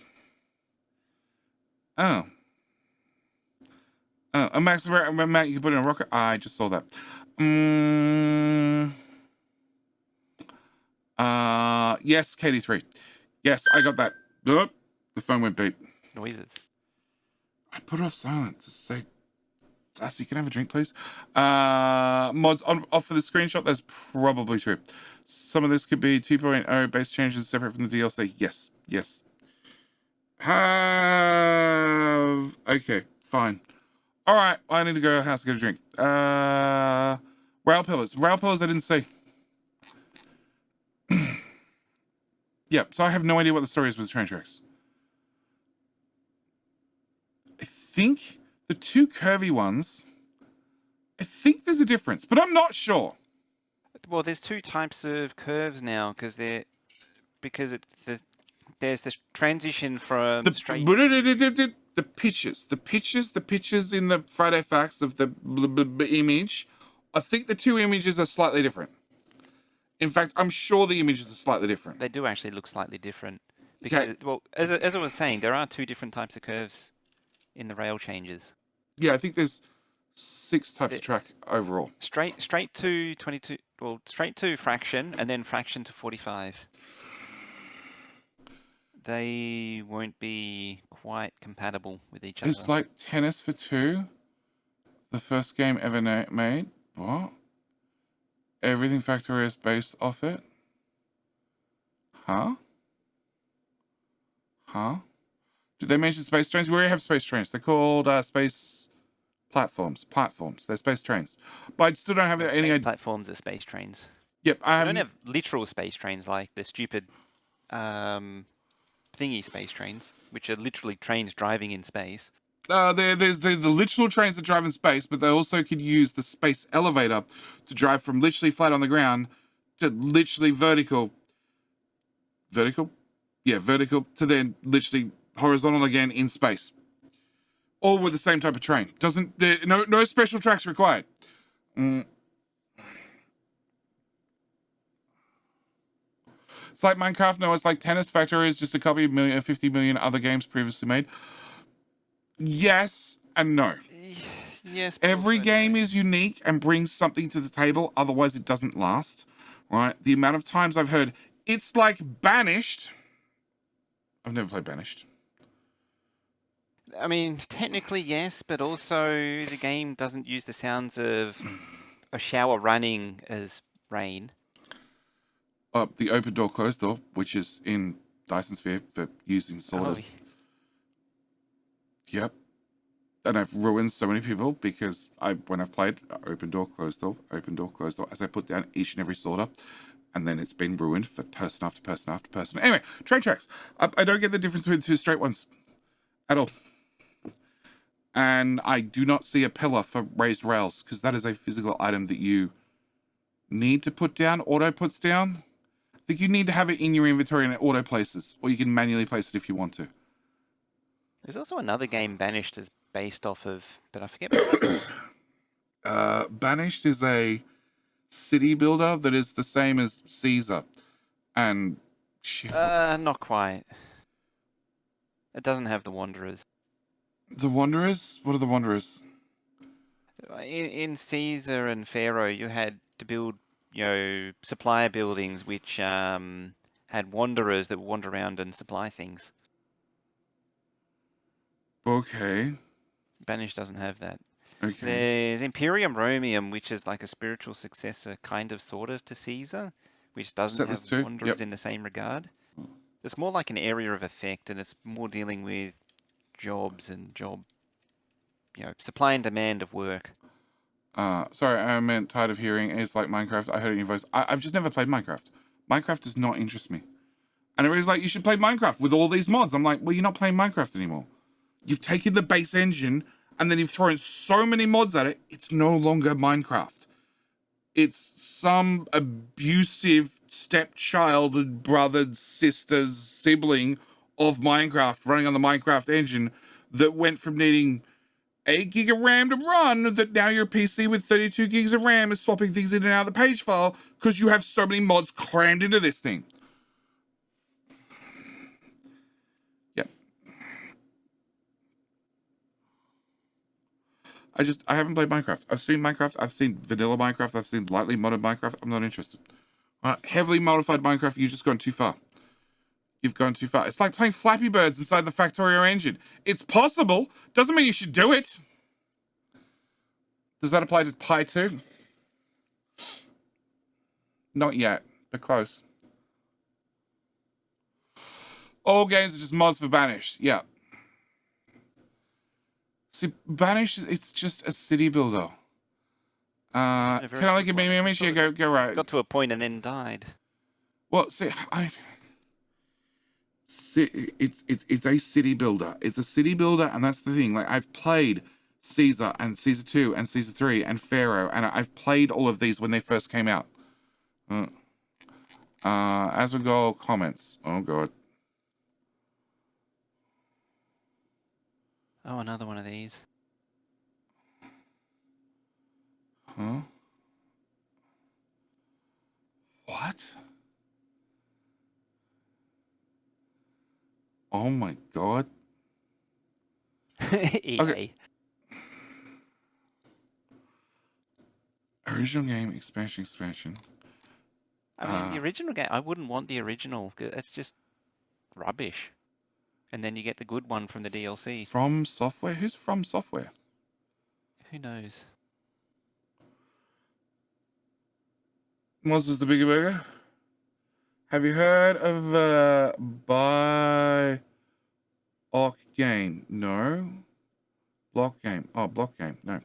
Oh. Oh, Max, Matt, you can put it in a rocket. I just saw that. Yes, KD3. Yes, I got that. Oh, the phone went beep. Noises. I put it off silent to say, Sassy, can I have a drink, please? Mods off for the screenshot. That's probably true. Some of this could be 2.0 base changes separate from the DLC. Yes, yes. Okay, fine. All right, I need to go to the house to get a drink. Rail pillars. Rail pillars I didn't see. Yep, so I have no idea what the story is with the train tracks. I think the two curvy ones, I think there's a difference, but I'm not sure. Well, there's two types of curves now because there's this transition from straight. The pictures in the Friday Facts of the image. I think the two images are slightly different. In fact, I'm sure the images are slightly different. They do actually look slightly different. Because, well, as I was saying, there are two different types of curves in the rail changes. Yeah, I think there's 6 types of track overall. Straight to 22. Well, straight to fraction, and then fraction to 45. They won't be quite compatible with each other. It's like Tennis for 2, the first game ever made. What? Everything Factorio is based off it? Huh? Huh? Did they mention space trains? We already have space trains. They're called space platforms. Platforms. They're space trains. But I still don't have any idea. Platforms are space trains. Yep, I You don't haven't. have literal space trains like the stupid thingy space trains, which are literally trains driving in space. There's the literal trains that drive in space, but they also could use the space elevator to drive from literally flat on the ground to literally vertical. Vertical? Yeah, vertical to then literally horizontal again in space. All with the same type of train. No special tracks required. It's like Minecraft. No, it's like Tennis. Factorio is just a copy of 50 million other games previously made. Yes and no. Yes, but Every also game no. is unique and brings something to the table. Otherwise, it doesn't last. Right? The amount of times I've heard it's like Banished. I've never played Banished. I mean, technically yes, but also the game doesn't use the sounds of a shower running as rain. The open door, closed door, which is in Dyson Sphere for using sorters. Yep. And I've ruined so many people because when I've played open door, closed door, as I put down each and every sorter, and then it's been ruined for person after person after person. Anyway, train tracks. I don't get the difference between two straight ones at all. And I do not see a pillar for raised rails because that is a physical item that you need to put down, auto puts down. I think you need to have it in your inventory and it auto places, or you can manually place it if you want to. There's also another game Banished is based off of, but I forget what it's called. Banished is a city builder that is the same as Caesar. And shit, Not quite. It doesn't have the Wanderers. the Wanderers? What are the Wanderers? In Caesar and Pharaoh, you had to build, supplier buildings which had wanderers that would wander around and supply things. Okay. Banished doesn't have that. Okay. There's Imperium Romium, which is like a spiritual successor, kind of, sort of, to Caesar, which doesn't Settlers have 2. wanderers Yep. in the same regard. It's more like an area of effect, and it's more dealing with jobs and supply and demand of work. Sorry, I meant tired of hearing. It's like Minecraft. I heard it in your voice. I've just never played Minecraft. Minecraft does not interest me. And everybody's like, you should play Minecraft with all these mods. I'm like, well, you're not playing Minecraft anymore. You've taken the base engine and then you've thrown so many mods at it, it's no longer Minecraft. It's some abusive stepchild, brother, sister, sibling of Minecraft running on the Minecraft engine that went from needing 8 gig of RAM to run that now your PC with 32 gigs of RAM is swapping things in and out of the page file because you have so many mods crammed into this thing. Yep. I haven't played Minecraft. I've seen Minecraft. I've seen vanilla Minecraft. I've seen lightly modded Minecraft. I'm not interested. Heavily modified Minecraft, you've just gone too far. You've gone too far. It's like playing Flappy Birds inside the Factorio engine. It's possible. Doesn't mean you should do it. Does that apply to Pi 2? Not yet, but close. All games are just mods for Banished. Yeah. See, Banished, it's just a city builder. Can I like a meme image? Yeah, go right. It's got to a point and then died. Well, see, it's a city builder. It's a city builder, and that's the thing. Like, I've played Caesar and Caesar 2 and Caesar 3 and Pharaoh, and I've played all of these when they first came out. As we go, comments. Oh god. Oh, another one of these. Huh? What? Oh my god. EA. Okay. Original game, expansion. I mean, the original game, I wouldn't want the original. It's just rubbish. And then you get the good one from the DLC. From Software? Who's From Software? Who knows? Monsters the Bigger Burger? Have you heard of Buy Ock Game? No. Block Game. Oh, Block Game. No.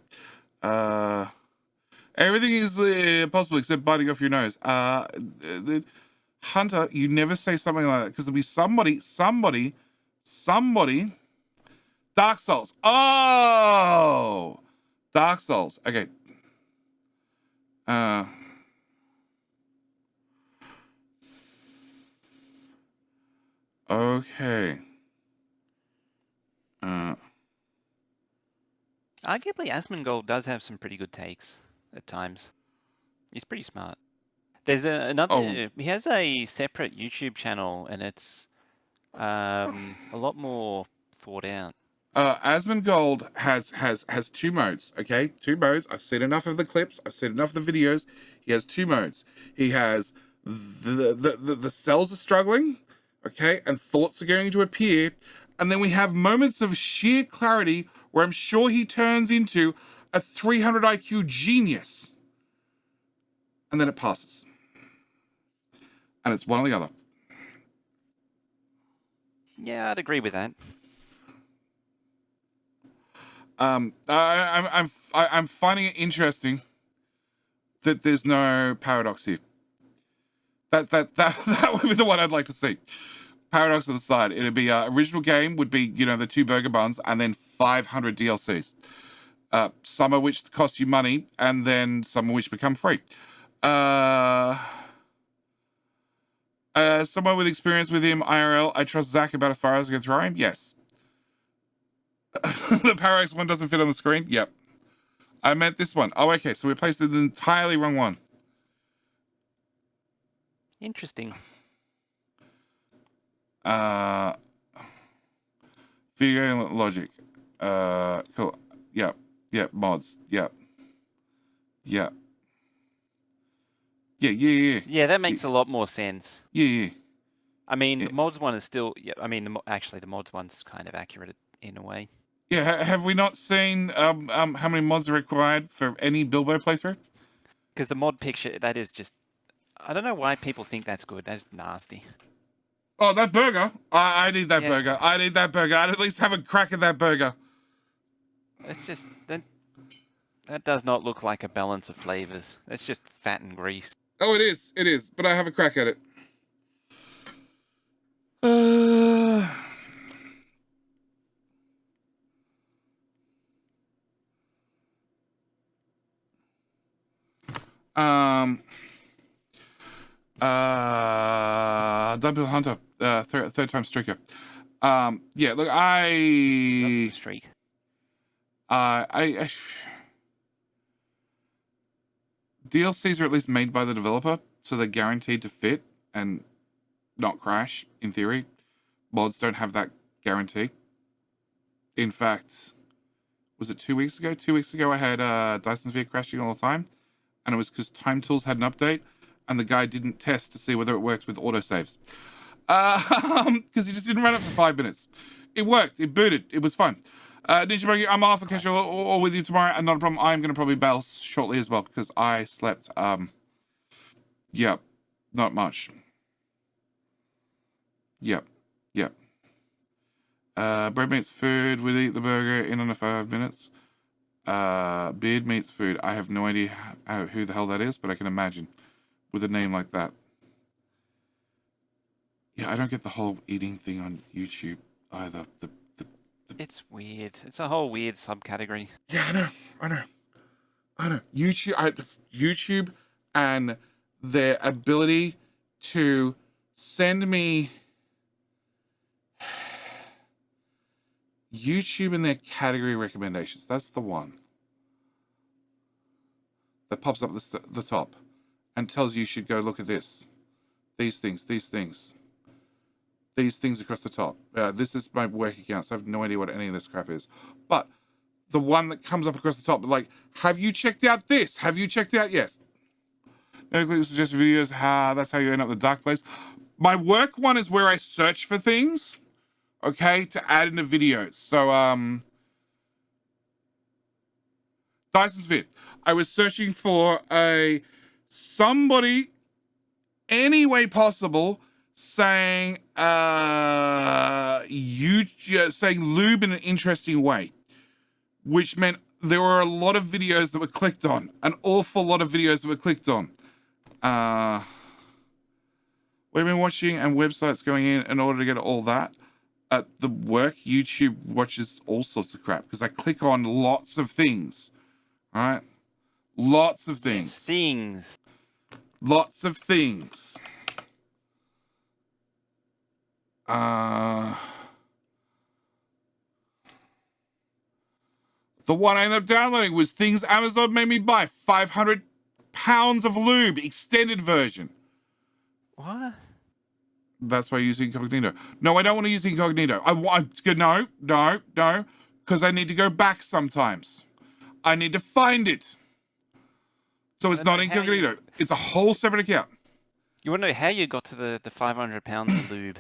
Everything is possible except biting off your nose. Hunter, you never say something like that because there'll be somebody. Dark Souls. Oh, Dark Souls. Okay. Okay. Arguably, Asmongold does have some pretty good takes at times. He's pretty smart. There's another. Oh. He has a separate YouTube channel, and it's a lot more thought out. Asmongold has 2 modes. Okay, 2 modes. I've seen enough of the clips. I've seen enough of the videos. He has 2 modes. He has the cells are struggling, okay, and thoughts are going to appear, and then we have moments of sheer clarity where I'm sure he turns into a 300 IQ genius, and then it passes, and it's one or the other. Yeah, I'd agree with that. I'm finding it interesting that there's no paradox here. That would be the one I'd like to see. Paradox on the side. It'd be original game would be, you know, the 2 burger buns and then 500 DLCs. Some of which cost you money and then some of which become free. Someone with experience with him IRL, I trust Zach about as far as I can throw him. Yes. The Paradox one doesn't fit on the screen. Yep. I meant this one. Oh, okay. So we placed the entirely wrong one. Interesting. Video game logic. Cool. Yep. Yep. Mods. Yep. Yep. Yeah. Yeah, that makes a lot more sense. Yeah. I mean, Yeah. the mods one is still. Yeah, I mean, actually, the mods one's kind of accurate in a way. Yeah. Have we not seen how many mods are required for any Bilbo playthrough? Because the mod picture, that is just. I don't know why people think that's good. That's nasty. Oh, that burger! I need that burger. I need that burger. I'd at least have a crack at that burger. It's just that does not look like a balance of flavors. It's just fat and grease. Oh, it is. It is. But I have a crack at it. Dumpill Hunter, third time streaker. Yeah, look, That's the streak. DLCs are at least made by the developer, so they're guaranteed to fit and not crash, in theory. Mods don't have that guarantee. In fact, was it 2 weeks ago? 2 weeks ago, I had Dyson's V crashing all the time, and it was because Time Tools had an update, and the guy didn't test to see whether it worked with autosaves. Because he just didn't run it for 5 minutes. It worked. It booted. It was fun. Ninja Buggy, I'm off. I'll catch you all with you tomorrow, and not a problem. I'm going to probably bail shortly as well, because I slept, yep, not much. Yep. Bread meets food. We'll eat the burger in under 5 minutes. Beard meets food. I have no idea who the hell that is, but I can imagine with a name like that. Yeah, I don't get the whole eating thing on YouTube either. It's weird. It's a whole weird subcategory. Yeah, I know. YouTube and their ability to send me YouTube and their category recommendations. That's the one that pops up the top and tells you should go look at this. These things across the top. This is my work account, so I have no idea what any of this crap is. But the one that comes up across the top, like, have you checked out this? Have you checked out? Yes. No click suggested videos. That's how you end up in the dark place. My work one is where I search for things, okay, to add into videos. So, Dyson's Vid. I was searching for somebody, any way possible, saying saying lube in an interesting way, which meant there were a lot of videos that were clicked on. An awful lot of videos that were clicked on. We've been watching and websites going in order to get all that. At the work, YouTube watches all sorts of crap because I click on lots of things. All right? Lots of things. Things. Lots of things. The one I ended up downloading was things Amazon made me buy. 500 pounds of lube, extended version. What? That's why I use incognito. No, I don't want to use incognito. No, because I need to go back sometimes. I need to find it. So it's not incognito. It's a whole separate account. You want to know how you got to the 500 pounds of lube?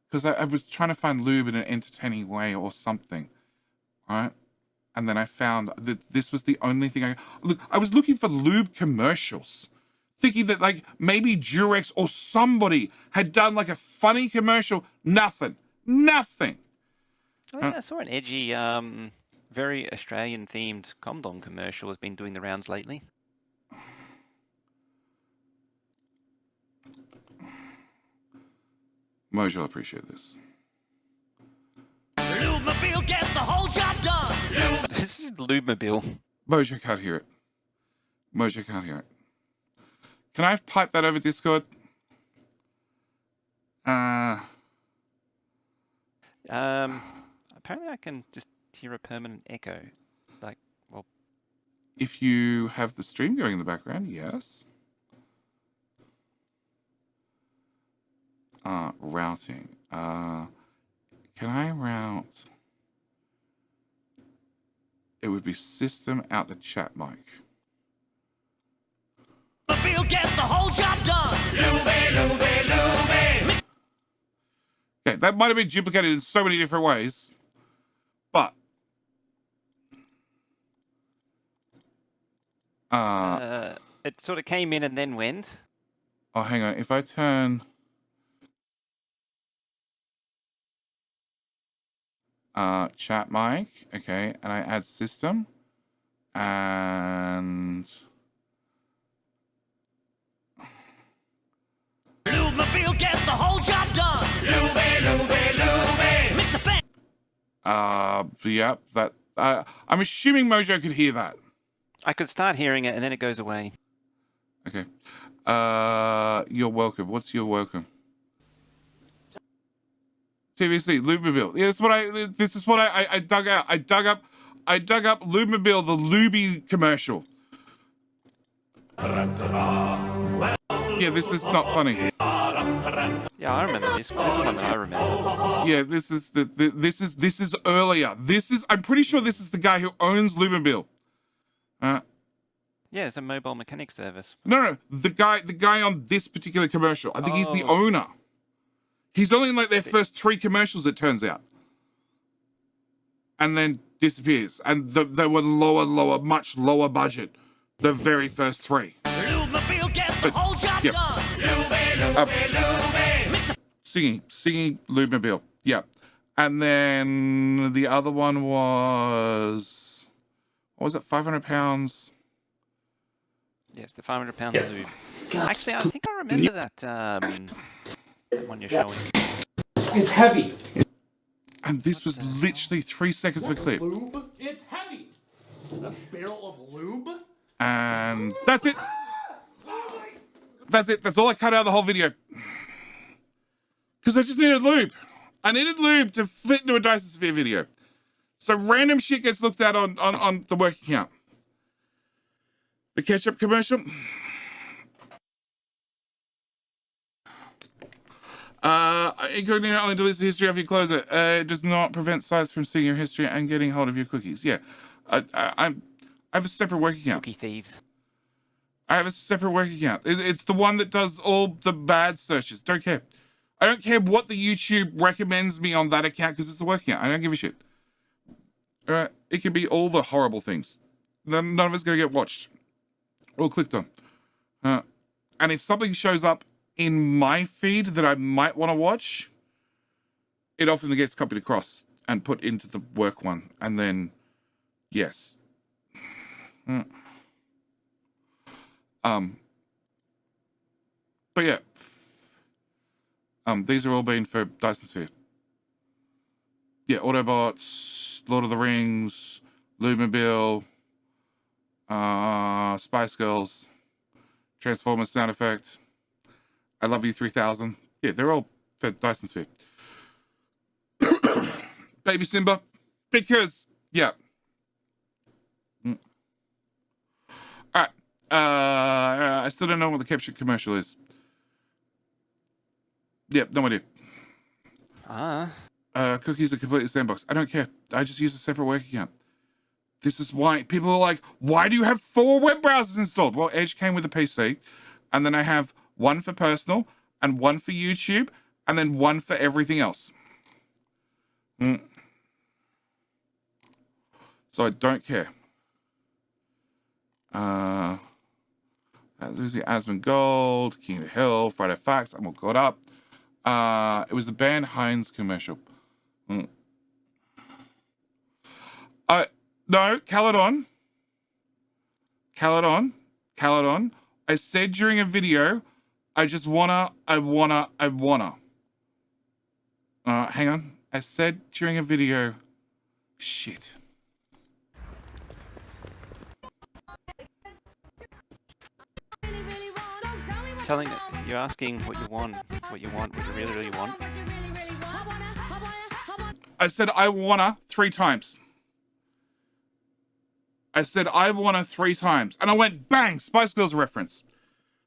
Because I was trying to find lube in an entertaining way or something. All right? And then I found that this was the only thing I was looking for lube commercials, thinking that like maybe Durex or somebody had done like a funny commercial. Nothing. Oh, yeah, I saw an edgy, very Australian themed condom commercial has been doing the rounds lately. Mojo will appreciate this. Lubemobile gets the whole job done. This is Lubemobile. Mojo can't hear it. Can I pipe that over Discord? Apparently I can just hear a permanent echo. Like, well, If you have the stream going in the background, yes. Routing. Can I route? It would be system out the chat mic. Lubemobile gets the whole job done. Lube. Okay, that might have been duplicated in so many different ways, but it sort of came in and then went. oh, hang on. If I turn chat mic, okay, and I add system, and Lubemobile gets the whole job done. Lube. Mix the fan. yep, that I'm assuming Mojo could hear that. I could start hearing it and then it goes away. Okay. You're welcome. What's your welcome? TVC, Lubemobile. Yeah, this is what I dug out. I dug up Lubemobile, the Luby commercial. Yeah, this is not funny. Yeah, I remember this. This is one that I remember. Yeah, this is earlier. I'm pretty sure this is the guy who owns Lubemobile. Yeah, it's a mobile mechanic service. No, the guy on this particular commercial. I think he's the owner. He's only in like their first 3 commercials, it turns out, and then disappears. And they were much lower budget. The very first 3. Lubemobile gets the whole job Yep. done. Lube. Mix the Singing Lubemobile. Yeah. And then the other one was, what was it? 500 pounds. Yes, the 500 pounds of lube. Actually, I think I remember that one you're showing. It's heavy. And this was literally 3 seconds of a clip. Lube? It's heavy. A barrel of lube? And that's it. That's it. That's all I cut out of the whole video. Because I just needed lube. I needed lube to fit into a Dyson Sphere video. So random shit gets looked at on the work account. The ketchup commercial. Incognito only deletes the history after you close it. It does not prevent sites from seeing your history and getting hold of your cookies. Yeah. I have a separate work account. Cookie thieves. I have a separate work account. It's the one that does all the bad searches. Don't care. I don't care what the YouTube recommends me on that account because it's the work account. I don't give a shit. It can be all the horrible things. None of it's going to get watched or clicked on. And if something shows up in my feed that I might want to watch, it often gets copied across and put into the work one. And then, yes, But yeah. These are all been for Dyson Sphere. Yeah, Autobots, Lord of the Rings, Lumobile, Spice Girls, Transformers sound effect, I Love You 3000. Yeah, they're all for Dyson Sphere. Baby Simba, because, yeah. All right. I still don't know what the capture commercial is. Yep, no idea. Cookies are completely sandbox. I don't care. I just use a separate work account. This is why people are like, why do you have 4 web browsers installed? Well, Edge came with a PC, and then I have one for personal, and one for YouTube, and then one for everything else. So I don't care. Losing Asmund Gold, King of the Hill, Friday Facts, I'm all caught up. It was the band Heinz commercial. No, Caledon. I said during a video, I wanna. Hang on. I said during a video, shit. Telling it, you're asking what you want, what you really want. I said I wanna 3 times. I said I wanna 3 times, and I went bang, Spice Girls reference.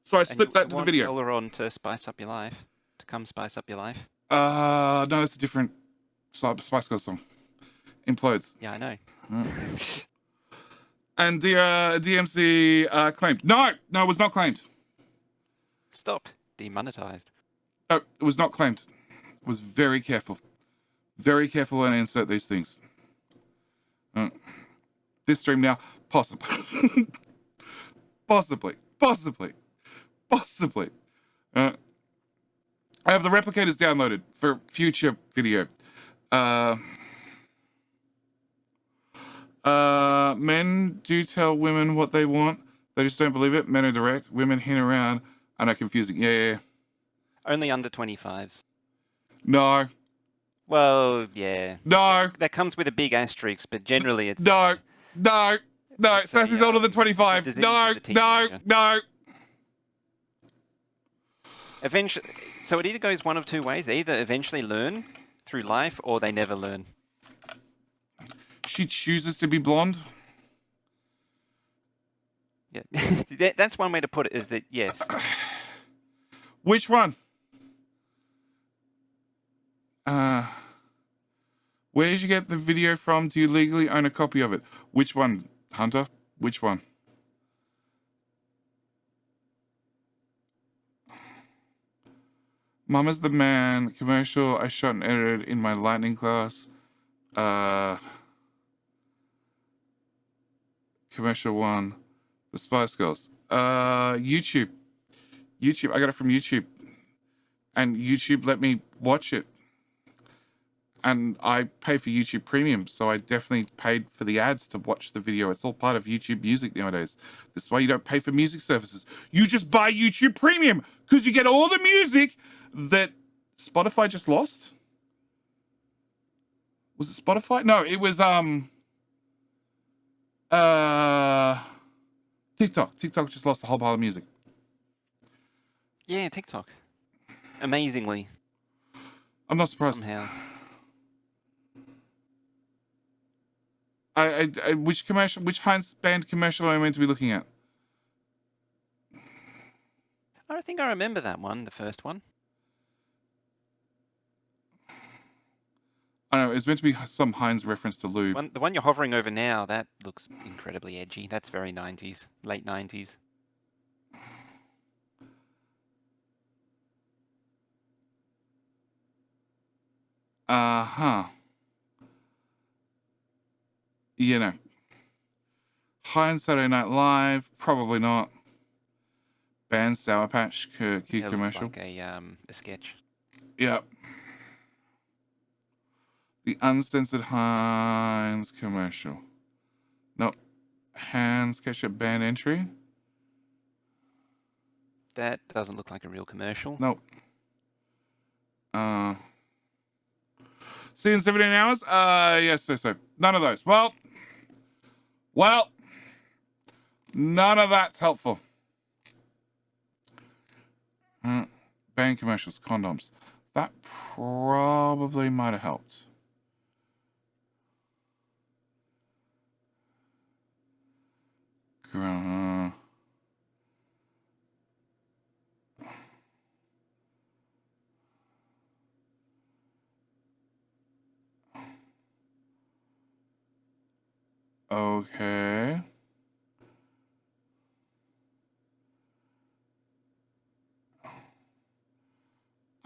So I slipped that to the video. Roller on to spice up your life, to come spice up your life. No, it's a different Spice Girls song. Implodes. Yeah, I know. And the DMC claimed. No, it was not claimed. Stop. Demonetized. No, it was not claimed. I was very careful. Very careful when I insert these things. This stream now, possibly. Possibly. I have the replicators downloaded for future video. Men do tell women what they want. They just don't believe it. Men are direct. Women hint around and are confusing. Yeah. Only under 25s. No. Well, yeah. No. That comes with a big asterisk, but generally it's... No. Sassy's older than 25. No. Eventually, so it either goes one of 2 ways. They either eventually learn through life, or they never learn. She chooses to be blonde. Yeah, that's one way to put it. Is that yes? Which one? Where did you get the video from? Do you legally own a copy of it? Which one, Hunter? Which one? Mama's the Man commercial I shot and edited in my lightning class. Commercial 1. The Spice Girls. YouTube. I got it from YouTube. And YouTube let me watch it. And I pay for YouTube Premium, so I definitely paid for the ads to watch the video. It's all part of YouTube Music nowadays. This is why you don't pay for music services. You just buy YouTube Premium, because you get all the music that Spotify just lost. Was it Spotify? No, it was TikTok. TikTok just lost a whole pile of music. Yeah, TikTok. Amazingly. I'm not surprised. Somehow. Which Heinz band commercial am I meant to be looking at? I think I remember that one, the first one. I don't know, it's meant to be some Heinz reference to lube. The one you're hovering over now, that looks incredibly edgy. That's very 90s, late 90s. You know. Heinz Saturday Night Live, probably not. Band Sour Patch Kid Yeah, commercial. looks like a sketch. Yep. The uncensored Heinz commercial. Nope. Hands ketchup band entry. That doesn't look like a real commercial. Nope. See you in 17 hours? Yes, so. None of those. Well, none of that's helpful. Band commercials, condoms. That probably might have helped. Okay.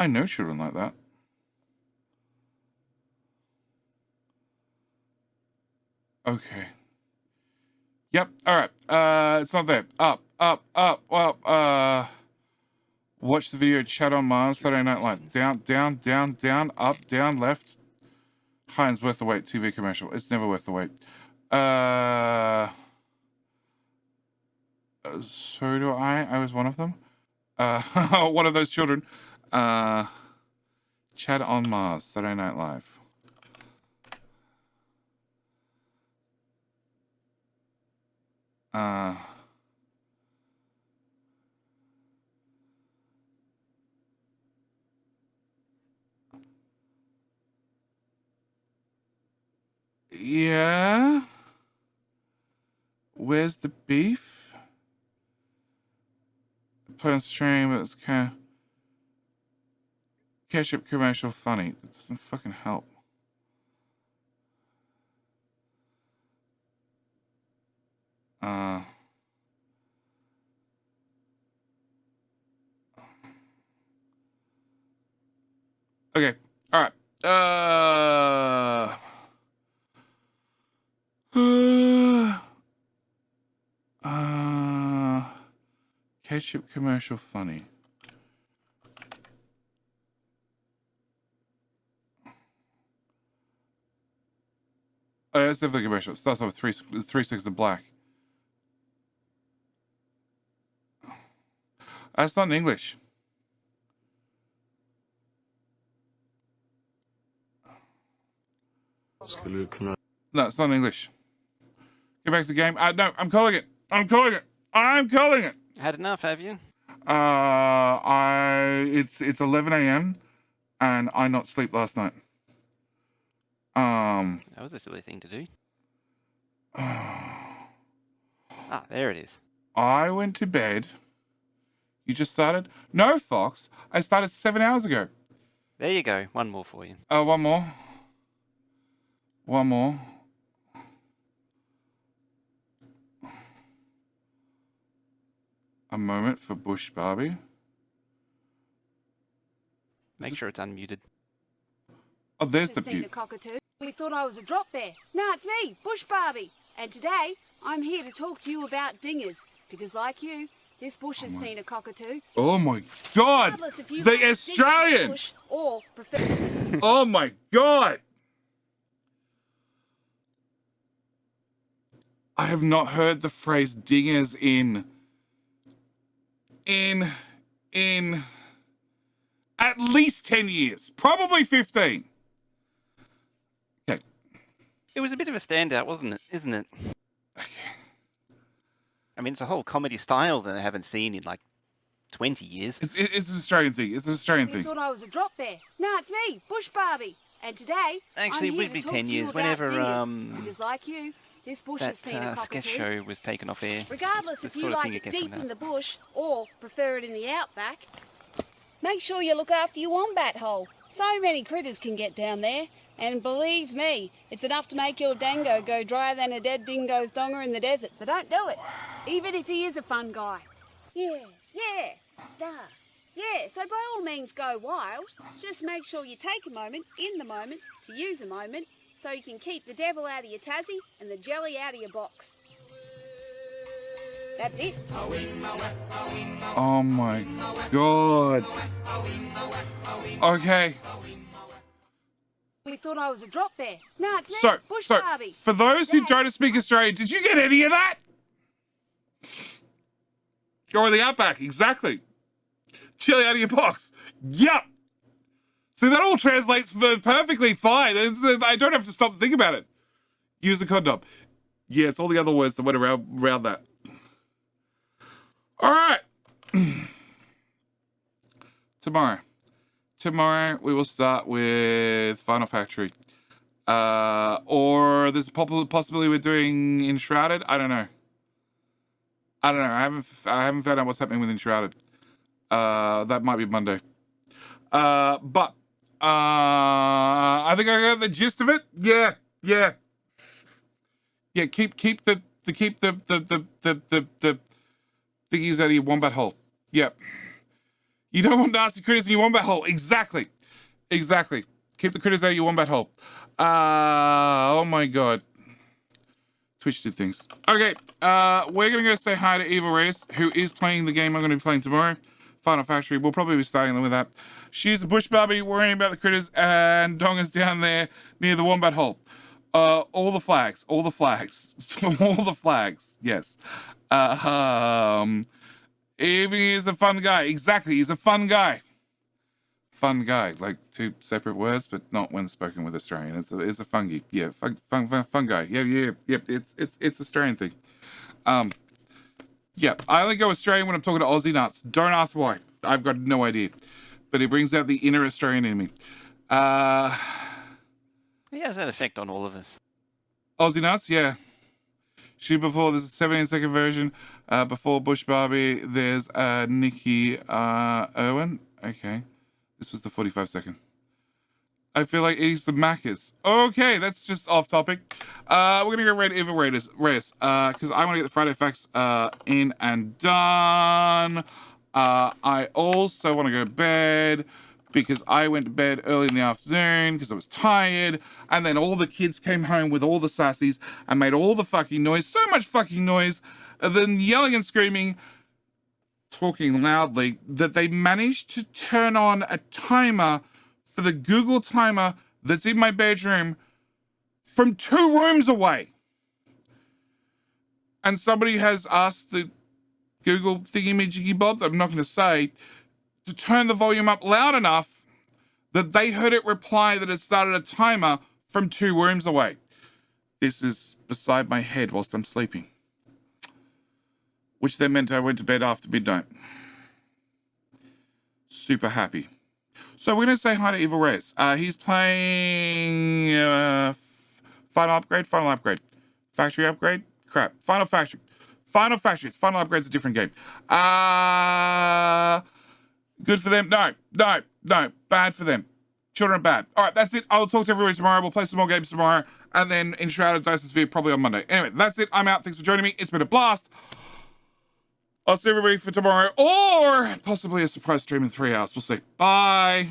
I know children like that. Okay. Yep. All right. It's not there. Up. Well, watch the video Chat on Mars, Saturday Night Live. Down, up, down, left. Heinz worth the wait. TV commercial. It's never worth the wait. So do I. I was one of them. One of those children. Chat on Mars, Saturday Night Live. Yeah. Where's the beef? Play on stream, but it's kind of ketchup commercial funny. That doesn't fucking help. Okay. All right. Ketchup commercial funny. Oh, yeah, it's definitely a commercial. It starts off with 3 6 of black. That's not in English. No, it's not in English. Get back to the game. No, I'm calling it. I'm calling it. Had enough, have you? It's 11 a.m. and I not sleep last night. That was a silly thing to do. There it is. I went to bed. You just started? No, Fox. I started 7 hours ago. There you go. One more for you. One more. A moment for Bush Barbie. Make sure it's unmuted. Oh, there's the Seen a beaut. cockatoo. We thought I was a drop bear. Now it's me, Bush Barbie. And today, I'm here to talk to you about dingers. Because like you, this bush has seen a cockatoo. Oh my God! Regardless if you The like dig in Australian! bush or prefer... Oh my God! I have not heard the phrase dingers in at least 10 years. Probably 15. Okay. It was a bit of a standout, wasn't it? Isn't it? Okay. I mean, it's a whole comedy style that I haven't seen in like 20 years. It's an Australian thing. It's an Australian We thing. thought I was a drop bear. Now it's me, Bush Barbie. And today, Actually, I'm it here would be to talk 10 to you years. about Whenever dingers. Because like you, this bush has that seen a cockatoo. sketch show was taken off air. Regardless It's if the you sort of like thing you it get from deep that. in the bush or prefer it in the outback, make sure you look after your wombat hole. So many critters can get down there, and believe me, it's enough to make your dango go drier than a dead dingo's donger in the desert, so don't do it, even if he is a fun guy. Yeah, so by all means go wild. Just make sure you take a moment, in the moment, to use a moment, so you can keep the devil out of your tassie and the jelly out of your box. That's it. Oh my God. Okay. probably thought I was a drop bear. No, it's me, So, Bush so Barbie. for those who Dad. don't speak Australian, did you get any of that? Go in the outback, exactly. Chili out of your box. Yup. See, that all translates perfectly fine. I don't have to stop to think about it. Use the condom. Yes, all the other words that went around that. All right. Tomorrow we will start with Final Factory. Or there's a possibility we're doing Enshrouded. I don't know. I haven't found out what's happening with Enshrouded. That might be Monday. But I think I got the gist of it. Yeah. Keep the thingies out of your wombat hole. Yep. You don't want nasty critters in your wombat hole. Exactly. Keep the critters out of your wombat hole. Oh my god. Twitch did things. Okay, we're gonna go say hi to Eva Race, who is playing the game I'm gonna be playing tomorrow. Final Factory. We'll probably be starting with that. She's a bush Barbie worrying about the critters, and Donga's down there near the wombat hole. All the flags. All the flags. Yes. Evie is a fun guy. Exactly. He's a fun guy. Fun guy. Like two separate words, but not when spoken with Australian. It's a fungi. Yeah. Fun guy. Yeah. It's Australian thing. Yeah. I only go Australian when I'm talking to Aussie nuts. Don't ask why. I've got no idea. But it brings out the inner Australian in me. He has that effect on all of us. Aussie nuts, yeah. Shoot before, there's a 17-second version. Before Bush Barbie, there's Nikki Irwin. Okay. This was the 45-second. I feel like eating some Maccas. Okay, that's just off topic. We're going to go raid Eva Race, because I want to get the Friday Facts in and done. I also want to go to bed, because I went to bed early in the afternoon because I was tired, and then all the kids came home with all the sassies and made all the fucking noise, so much fucking noise, and then yelling and screaming, talking loudly, that they managed to turn on a timer for the Google timer that's in my bedroom from 2 rooms away. And somebody has asked the Google thingy-majiggy bob, I'm not going to say, to turn the volume up loud enough that they heard it reply that it started a timer from 2 rooms away. This is beside my head whilst I'm sleeping. Which then meant I went to bed after midnight. Super happy. So we're going to say hi to Evil Rez. He's playing Final Upgrade. Factory Upgrade? Crap. Final Factory. Final Upgrade's a different game. Good for them? No. Bad for them. Children are bad. All right, that's it. I'll talk to everybody tomorrow. We'll play some more games tomorrow. And then Enshrouded Dyson Sphere probably on Monday. Anyway, that's it. I'm out. Thanks for joining me. It's been a blast. I'll see everybody for tomorrow. Or possibly a surprise stream in 3 hours. We'll see. Bye.